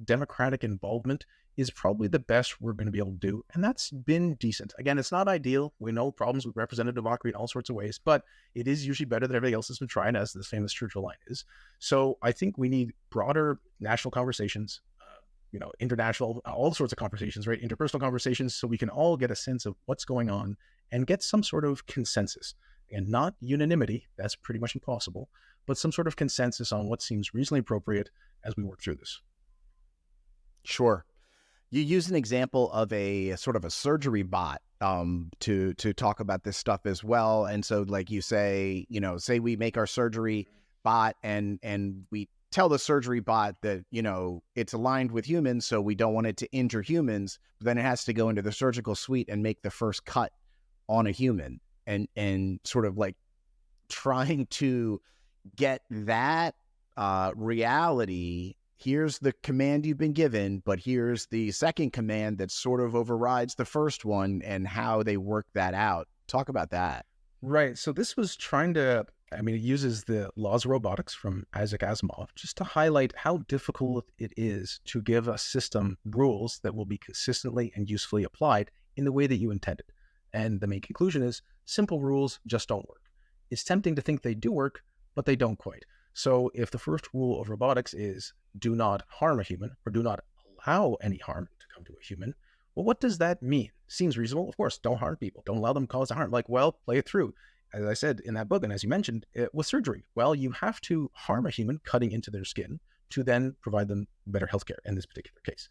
democratic involvement is probably the best we're going to be able to do. And that's been decent. Again, it's not ideal. We know problems with representative democracy in all sorts of ways, but it is usually better than everything else has been trying, as this famous Churchill line is. So I think we need broader national conversations, international, all sorts of conversations, right? Interpersonal conversations, so we can all get a sense of what's going on and get some sort of consensus. And not unanimity, that's pretty much impossible, but some sort of consensus on what seems reasonably appropriate as we work through this. Sure. You use an example of a sort of a surgery bot to talk about this stuff as well. And so, like you say, say we make our surgery bot and we tell the surgery bot that, it's aligned with humans, so we don't want it to injure humans, but then it has to go into the surgical suite and make the first cut on a human and sort of like trying to get that reality. Here's the command you've been given, but here's the second command that sort of overrides the first one, and how they work that out. Talk about that. Right. So this was trying to, it uses the laws of robotics from Isaac Asimov just to highlight how difficult it is to give a system rules that will be consistently and usefully applied in the way that you intended. And the main conclusion is simple rules just don't work. It's tempting to think they do work, but they don't quite. So if the first rule of robotics is do not harm a human, or do not allow any harm to come to a human, well, what does that mean? Seems reasonable. Of course, don't harm people. Don't allow them to cause harm. Like, well, play it through. As I said in that book, and as you mentioned, with surgery, well, you have to harm a human cutting into their skin to then provide them better healthcare in this particular case.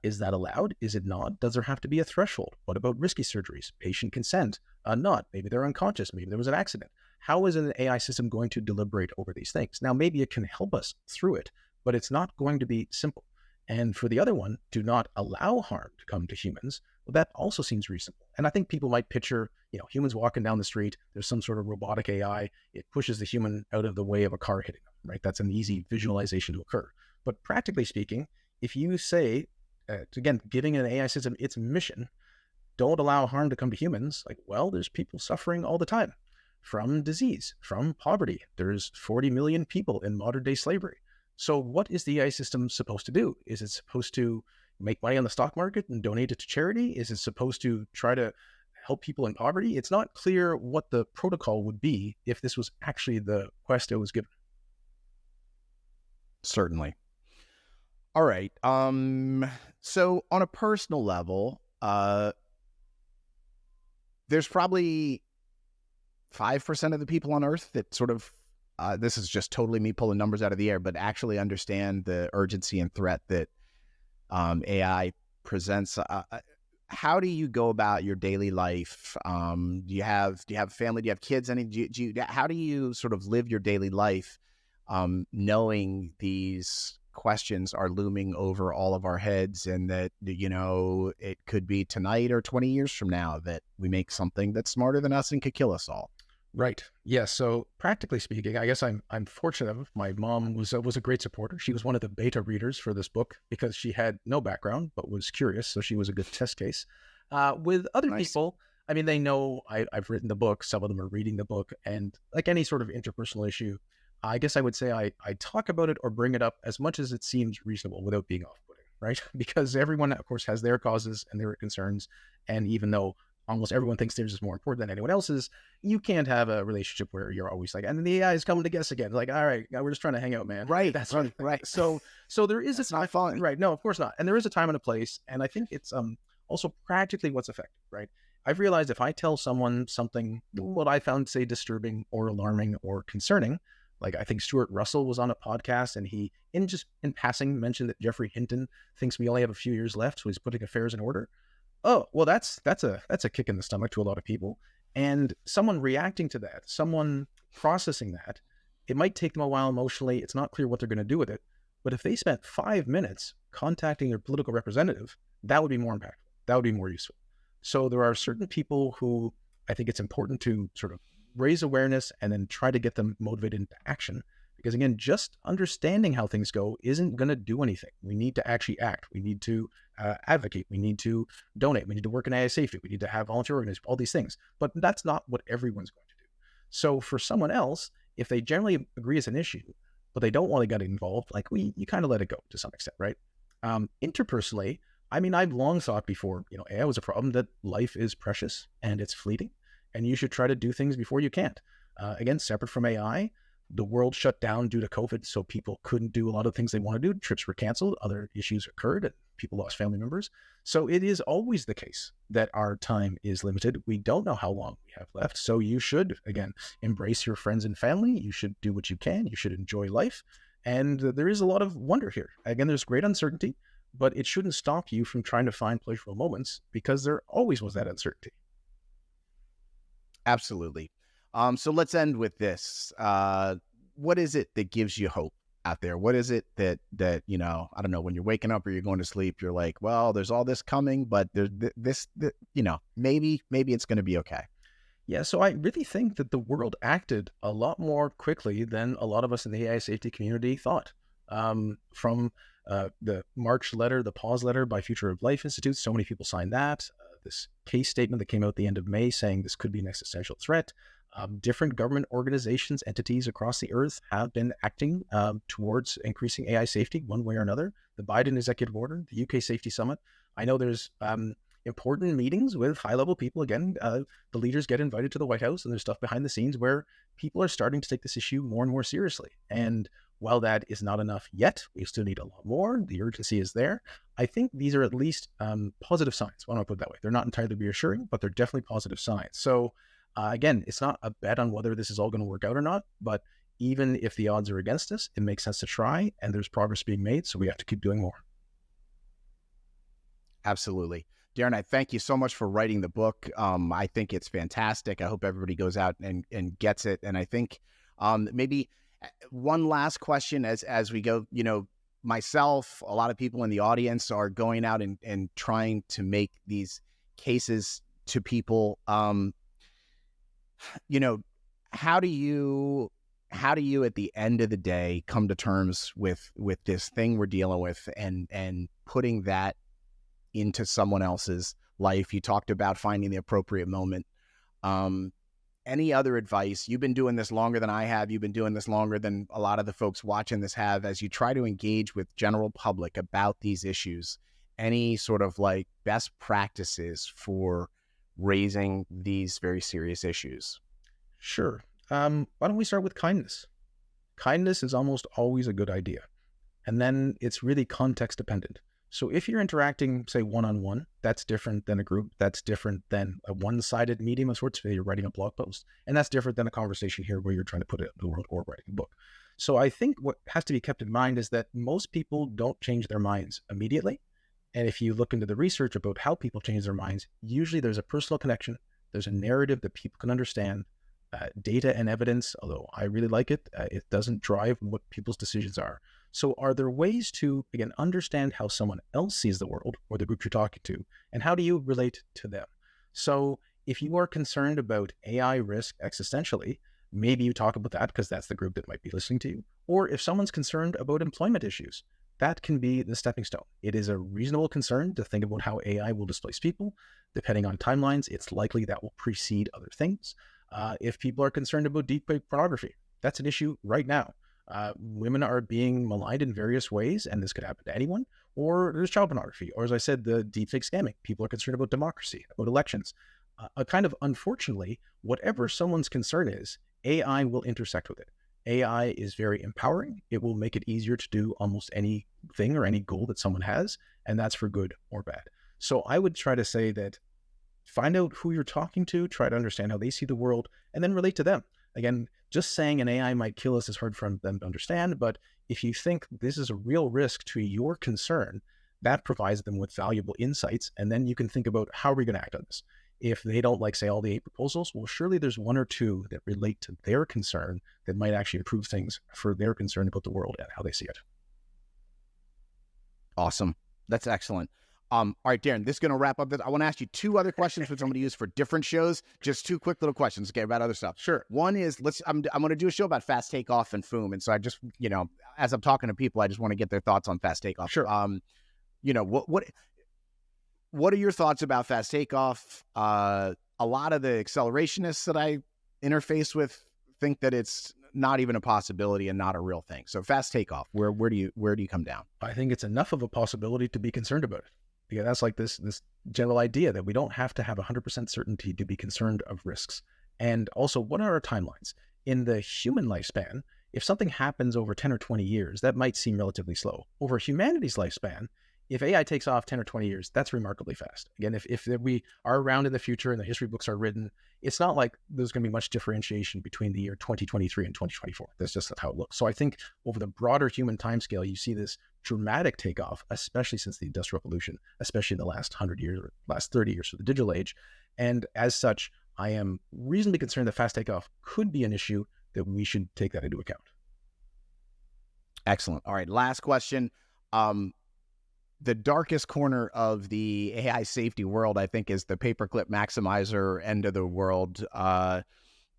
Is that allowed? Is it not? Does there have to be a threshold? What about risky surgeries? Patient consent? Not. Maybe they're unconscious. Maybe there was an accident. How is an AI system going to deliberate over these things? Now, maybe it can help us through it, but it's not going to be simple. And for the other one, do not allow harm to come to humans. Well, that also seems reasonable. And I think people might picture, humans walking down the street, there's some sort of robotic AI, it pushes the human out of the way of a car hitting them, right? That's an easy visualization to occur. But practically speaking, if you say, again, giving an AI system its mission, don't allow harm to come to humans, there's people suffering all the time from disease, from poverty. There's 40 million people in modern day slavery. So what is the AI system supposed to do? Is it supposed to make money on the stock market and donate it to charity? Is it supposed to try to help people in poverty? It's not clear what the protocol would be if this was actually the quest it was given. Certainly. All right. So on a personal level, there's probably 5% of the people on Earth that sort of, this is just totally me pulling numbers out of the air, but actually understand the urgency and threat that AI presents. How do you go about your daily life? Do you have a family? Do you have kids? How do you sort of live your daily life, knowing these questions are looming over all of our heads, and that, it could be tonight or 20 years from now that we make something that's smarter than us and could kill us all? Right. Yeah. So practically speaking, I guess I'm fortunate. My mom was a great supporter. She was one of the beta readers for this book because she had no background but was curious. So she was a good test case. With other people, they know I've written the book. Some of them are reading the book, and like any sort of interpersonal issue, I guess I would say I talk about it or bring it up as much as it seems reasonable without being off-putting, right? Because everyone, of course, has their causes and their concerns, and even though almost everyone thinks theirs is more important than anyone else's, you can't have a relationship where you're always like, and the AI is coming to guess again. Like, all right, we're just trying to hang out, man. Right. That's right. So there is It's not fun. Right. No, of course not. And there is a time and a place. And I think it's also practically what's effective, right? I've realized if I tell someone something, what I found, say, disturbing or alarming or concerning, like I think Stuart Russell was on a podcast and he, in passing, mentioned that Geoffrey Hinton thinks we only have a few years left, so he's putting affairs in order. Oh, well, that's a kick in the stomach to a lot of people. And someone reacting to that, someone processing that, it might take them a while emotionally. It's not clear what they're going to do with it. But if they spent 5 minutes contacting their political representative, that would be more impactful. That would be more useful. So there are certain people who I think it's important to sort of raise awareness and then try to get them motivated into action. Because again, just understanding how things go isn't going to do anything. We need to actually act. We need to advocate. We need to donate. We need to work in AI safety. We need to have volunteer organizations, all these things. But that's not what everyone's going to do. So for someone else, if they generally agree it's an issue, but they don't want to get involved, you kind of let it go to some extent, right? Interpersonally, I've long thought before, AI was a problem, that life is precious and it's fleeting, and you should try to do things before you can't. Again, separate from AI, the world shut down due to COVID, so people couldn't do a lot of things they want to do. Trips were canceled, other issues occurred, and people lost family members. So it is always the case that our time is limited. We don't know how long we have left. So you should, again, embrace your friends and family. You should do what you can. You should enjoy life. And there is a lot of wonder here. Again, there's great uncertainty, but it shouldn't stop you from trying to find pleasurable moments, because there always was that uncertainty. Absolutely. So let's end with this. What is it that gives you hope out there? What is it that I don't know, when you're waking up or you're going to sleep, you're like, well, there's all this coming, but there's maybe it's going to be okay. Yeah, so I really think that the world acted a lot more quickly than a lot of us in the AI safety community thought. From the March letter, the pause letter by Future of Life Institute, so many people signed that. This case statement that came out at the end of May saying this could be an existential threat. Different government organizations, entities across the earth have been acting towards increasing AI safety one way or another. The Biden executive order, the UK Safety Summit. I know there's important meetings with high-level people. Again, the leaders get invited to the White House, and there's stuff behind the scenes where people are starting to take this issue more and more seriously. And while that is not enough yet, we still need a lot more. The urgency is there. I think these are at least positive signs. Why don't I put it that way? They're not entirely reassuring, but they're definitely positive signs. So again, it's not a bet on whether this is all going to work out or not, but even if the odds are against us, it makes sense to try, and there's progress being made, so we have to keep doing more. Absolutely. Darren, I thank you so much for writing the book. I think it's fantastic. I hope everybody goes out and gets it. And I think maybe one last question as we go, myself, a lot of people in the audience are going out and trying to make these cases to people. How do you at the end of the day come to terms with this thing we're dealing with and putting that into someone else's life? You talked about finding the appropriate moment. Any other advice? You've been doing this longer than I have. You've been doing this longer than a lot of the folks watching this have. As you try to engage with general public about these issues, any sort of like best practices for raising these very serious issues? Sure. Why don't we start with kindness? Kindness is almost always a good idea. And then it's really context dependent. So if you're interacting, say, one-on-one, that's different than a group. That's different than a one-sided medium of sorts where you're writing a blog post. And that's different than a conversation here where you're trying to put it in the world or writing a book. So I think what has to be kept in mind is that most people don't change their minds immediately. And if you look into the research about how people change their minds, usually there's a personal connection. There's a narrative that people can understand. Data and evidence, although I really like it, it doesn't drive what people's decisions are. So are there ways to, again, understand how someone else sees the world or the group you're talking to, and how do you relate to them? So if you are concerned about AI risk existentially, maybe you talk about that because that's the group that might be listening to you. Or if someone's concerned about employment issues, that can be the stepping stone. It is a reasonable concern to think about how AI will displace people. Depending on timelines, it's likely that will precede other things. If people are concerned about deepfake pornography, that's an issue right now. Women are being maligned in various ways, and this could happen to anyone. Or there's child pornography, or as I said, the deepfake scamming. People are concerned about democracy, about elections. Kind of unfortunately, whatever someone's concern is, AI will intersect with it. AI is very empowering. It will make it easier to do almost anything or any goal that someone has, and that's for good or bad. So I would try to say that find out who you're talking to, try to understand how they see the world, and then relate to them. Again, just saying an AI might kill us is hard for them to understand, but if you think this is a real risk to your concern, that provides them with valuable insights, and then you can think about how are we going to act on this. If they don't like, say, all the 8 proposals, well, surely there's 1 or 2 that relate to their concern that might actually improve things for their concern about the world and how they see it. Awesome. That's excellent. All right, Darren, this is going to wrap up this. I want to ask you 2 other questions, which I'm going to use for different shows. Just 2 quick little questions, okay, about other stuff. Sure. One is, I'm going to do a show about fast takeoff and FOOM. And so I just, as I'm talking to people, I just want to get their thoughts on fast takeoff. Sure. What are your thoughts about fast takeoff? A lot of the accelerationists that I interface with think that it's not even a possibility and not a real thing. So fast takeoff, where do you come down? I think it's enough of a possibility to be concerned about it. Because that's like this general idea that we don't have to have 100% certainty to be concerned of risks. And also, what are our timelines? In the human lifespan, if something happens over 10 or 20 years, that might seem relatively slow. Over humanity's lifespan, if AI takes off 10 or 20 years, that's remarkably fast. Again, if we are around in the future and the history books are written, it's not like there's going to be much differentiation between the year 2023 and 2024. That's just how it looks. So I think over the broader human timescale, you see this dramatic takeoff, especially since the Industrial Revolution, especially in the last 100 years or last 30 years for the digital age. And as such, I am reasonably concerned that fast takeoff could be an issue that we should take that into account. Excellent. All right, last question. the darkest corner of the AI safety world, I think, is the paperclip maximizer end of the world.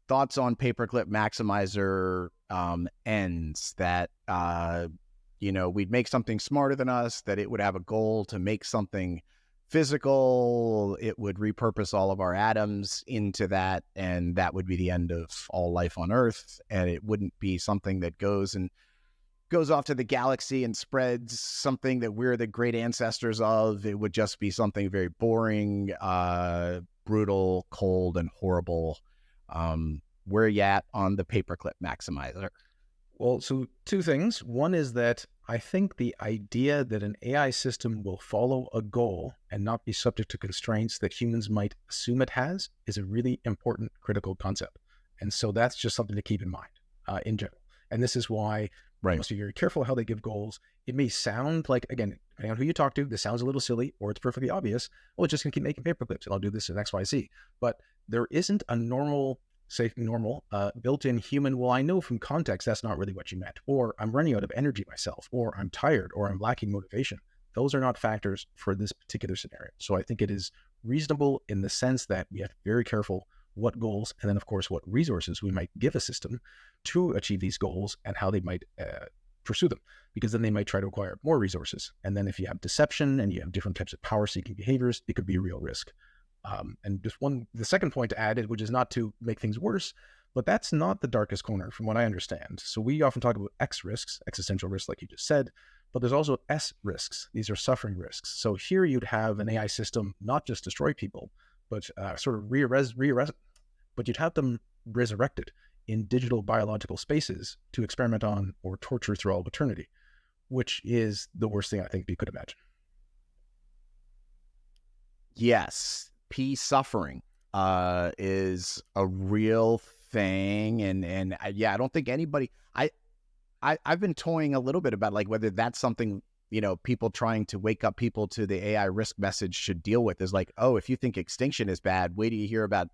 Thoughts on paperclip maximizer ends that, we'd make something smarter than us, that it would have a goal to make something physical, it would repurpose all of our atoms into that, and that would be the end of all life on Earth, and it wouldn't be something that goes off to the galaxy and spreads something that we're the great ancestors of. It would just be something very boring, brutal, cold, and horrible. Where you at on the paperclip maximizer? Well, so two things. One is that I think the idea that an AI system will follow a goal and not be subject to constraints that humans might assume it has is a really important, critical concept. And so that's just something to keep in mind in general. And this is why you must be very careful how they give goals. It may sound like, again, depending on who you talk to, this sounds a little silly, or it's perfectly obvious. Oh, it's just going to keep making paperclips and I'll do this in X, Y, Z. But there isn't a normal built-in human, well, I know from context that's not really what you meant, or I'm running out of energy myself, or I'm tired, or I'm lacking motivation. Those are not factors for this particular scenario. So I think it is reasonable in the sense that we have to be very careful what goals, and then of course what resources we might give a system to achieve these goals and how they might pursue them, because then they might try to acquire more resources. And then if you have deception and you have different types of power-seeking behaviors, it could be a real risk. And just the second point to add, which is not to make things worse, but that's not the darkest corner from what I understand. So we often talk about X risks, existential risks, like you just said, but there's also S risks. These are suffering risks. So here you'd have an AI system not just destroy people, but sort of but you'd have them resurrected in digital biological spaces to experiment on or torture through all of eternity, which is the worst thing I think we could imagine. Yes. Suffering is a real thing, and I don't think anybody. I've been toying a little bit about like whether that's something people trying to wake up people to the AI risk message should deal with. Is like, oh, if you think extinction is bad, wait till you hear about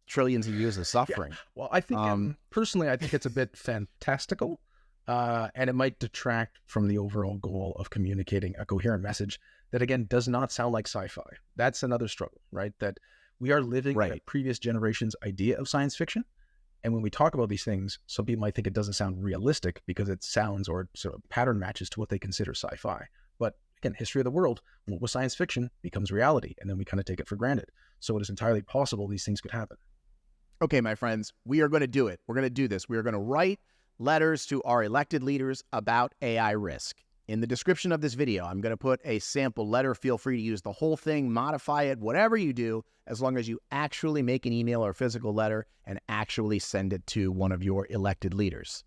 trillions of years of suffering. Yeah. Well, I think personally, I think it's a bit fantastical, and it might detract from the overall goal of communicating a coherent message that, again, does not sound like sci-fi. That's another struggle, right? That we are living a previous generation's idea of science fiction. And when we talk about these things, some people might think it doesn't sound realistic because it sounds or sort of pattern matches to what they consider sci-fi. But again, history of the world, what was science fiction becomes reality, and then we kind of take it for granted. So it is entirely possible these things could happen. Okay, my friends, we are going to do it. We're going to do this. We are going to write letters to our elected leaders about AI risk. In the description of this video, I'm going to put a sample letter. Feel free to use the whole thing, modify it, whatever you do, as long as you actually make an email or physical letter and actually send it to one of your elected leaders.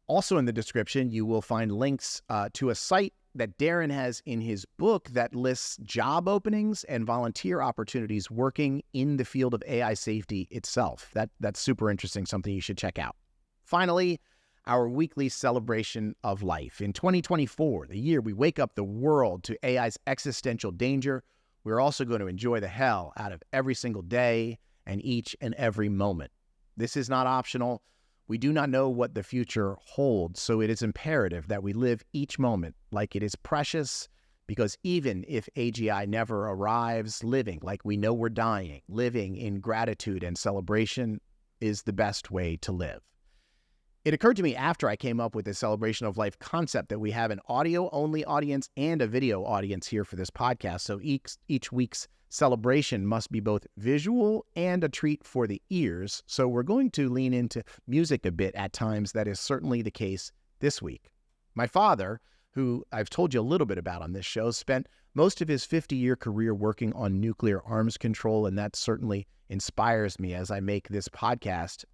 Also in the description, you will find links to a site that Darren has in his book that lists job openings and volunteer opportunities working in the field of AI safety itself. That's super interesting, something you should check out. Finally, our weekly celebration of life. In 2024, the year we wake up the world to AI's existential danger, we're also going to enjoy the hell out of every single day and each and every moment. This is not optional. We do not know what the future holds, so it is imperative that we live each moment like it is precious, because even if AGI never arrives, living like we know we're dying, living in gratitude and celebration is the best way to live. It occurred to me after I came up with this celebration of life concept that we have an audio-only audience and a video audience here for this podcast, so each week's celebration must be both visual and a treat for the ears, so we're going to lean into music a bit at times. That is certainly the case this week. My father, who I've told you a little bit about on this show, spent most of his 50-year career working on nuclear arms control, and that certainly inspires me as I make this podcast.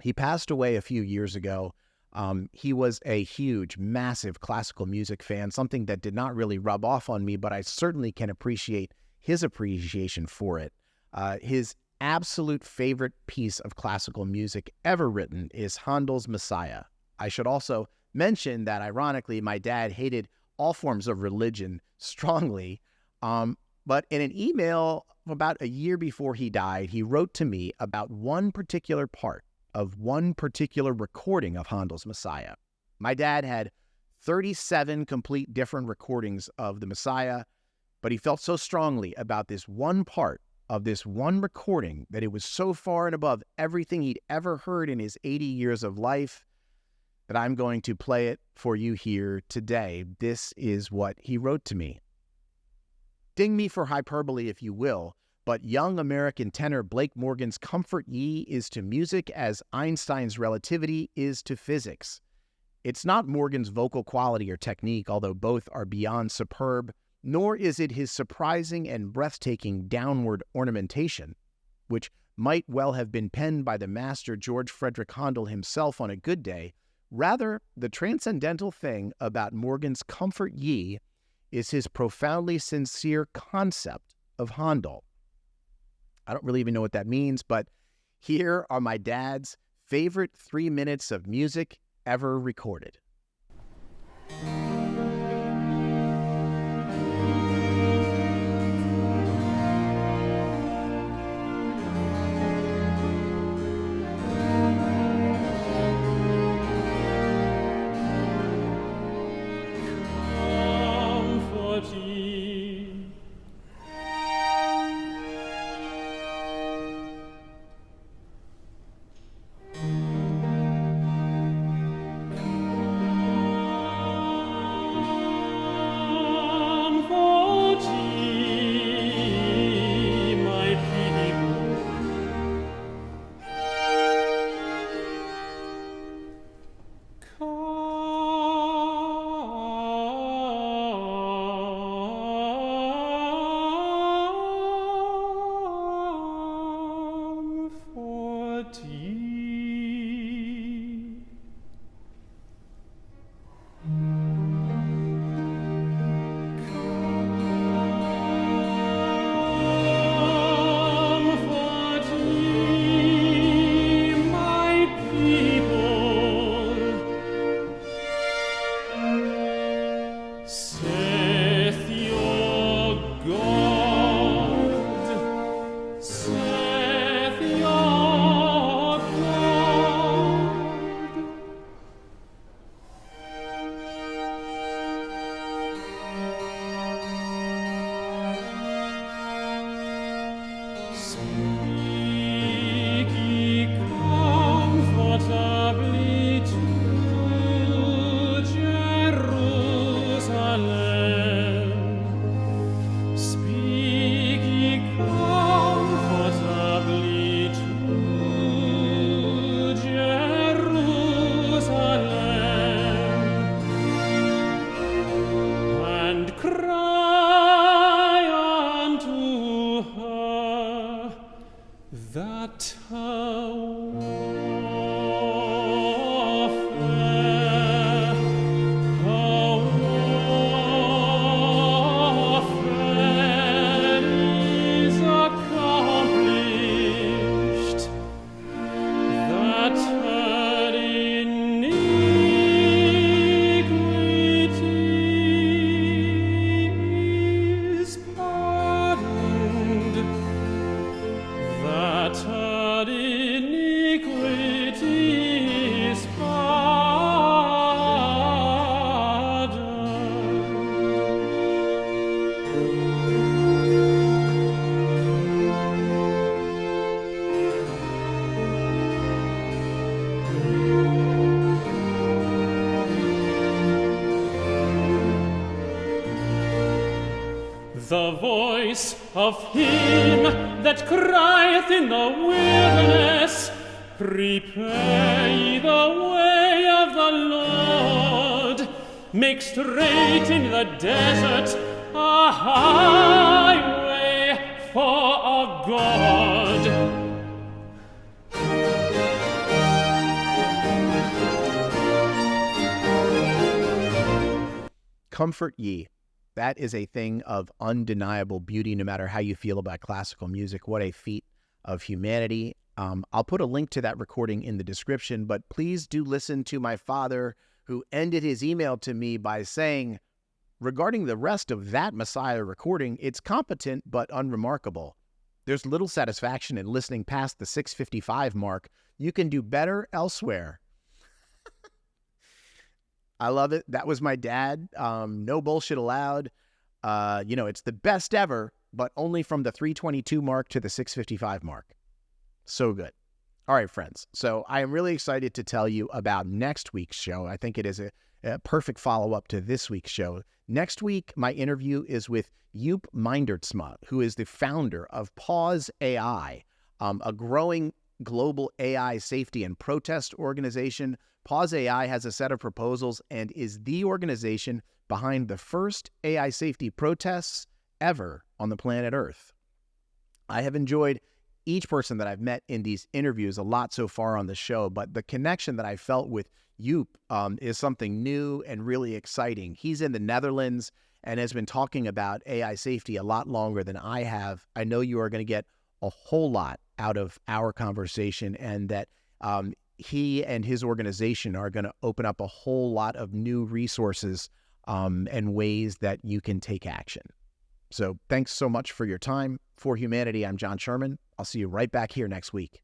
He passed away a few years ago. He was a huge, massive classical music fan, something that did not really rub off on me, but I certainly can appreciate his appreciation for it. His absolute favorite piece of classical music ever written is Handel's Messiah. I should also mention that, ironically, my dad hated all forms of religion strongly, but in an email about a year before he died, he wrote to me about one particular part of one particular recording of Handel's Messiah. My dad had 37 complete different recordings of the Messiah, but he felt so strongly about this one part of this one recording that it was so far and above everything he'd ever heard in his 80 years of life that I'm going to play it for you here today. This is what he wrote to me. Ding me for hyperbole if you will, but young American tenor Blake Morgan's comfort ye is to music as Einstein's relativity is to physics. It's not Morgan's vocal quality or technique, although both are beyond superb, nor is it his surprising and breathtaking downward ornamentation, which might well have been penned by the master George Frederick Handel himself on a good day. Rather, the transcendental thing about Morgan's comfort ye is his profoundly sincere concept of Handel. I don't really even know what that means, but here are my dad's favorite 3 minutes of music ever recorded. The voice of him that crieth in the wilderness, prepare ye the way of the Lord, make straight in the desert a highway for our God. Comfort ye. That is a thing of undeniable beauty, no matter how you feel about classical music. What a feat of humanity. I'll put a link to that recording in the description, but please do listen to my father, who ended his email to me by saying, regarding the rest of that Messiah recording, it's competent but unremarkable. There's little satisfaction in listening past the 6:55 mark. You can do better elsewhere. I love it. That was my dad. No bullshit allowed. It's the best ever, but only from the 322 mark to the 655 mark. So good. All right, friends. So I am really excited to tell you about next week's show. I think it is a perfect follow-up to this week's show. Next week, my interview is with Joep Mindertsma, who is the founder of Pause AI, a growing global AI safety and protest organization. Pause AI has a set of proposals and is the organization behind the first AI safety protests ever on the planet Earth. I have enjoyed each person that I've met in these interviews a lot so far on the show, but the connection that I felt with Joep is something new and really exciting. He's in the Netherlands and has been talking about AI safety a lot longer than I have. I know you are going to get a whole lot out of our conversation, and that he and his organization are going to open up a whole lot of new resources and ways that you can take action. So thanks so much for your time. For Humanity, I'm John Sherman. I'll see you right back here next week.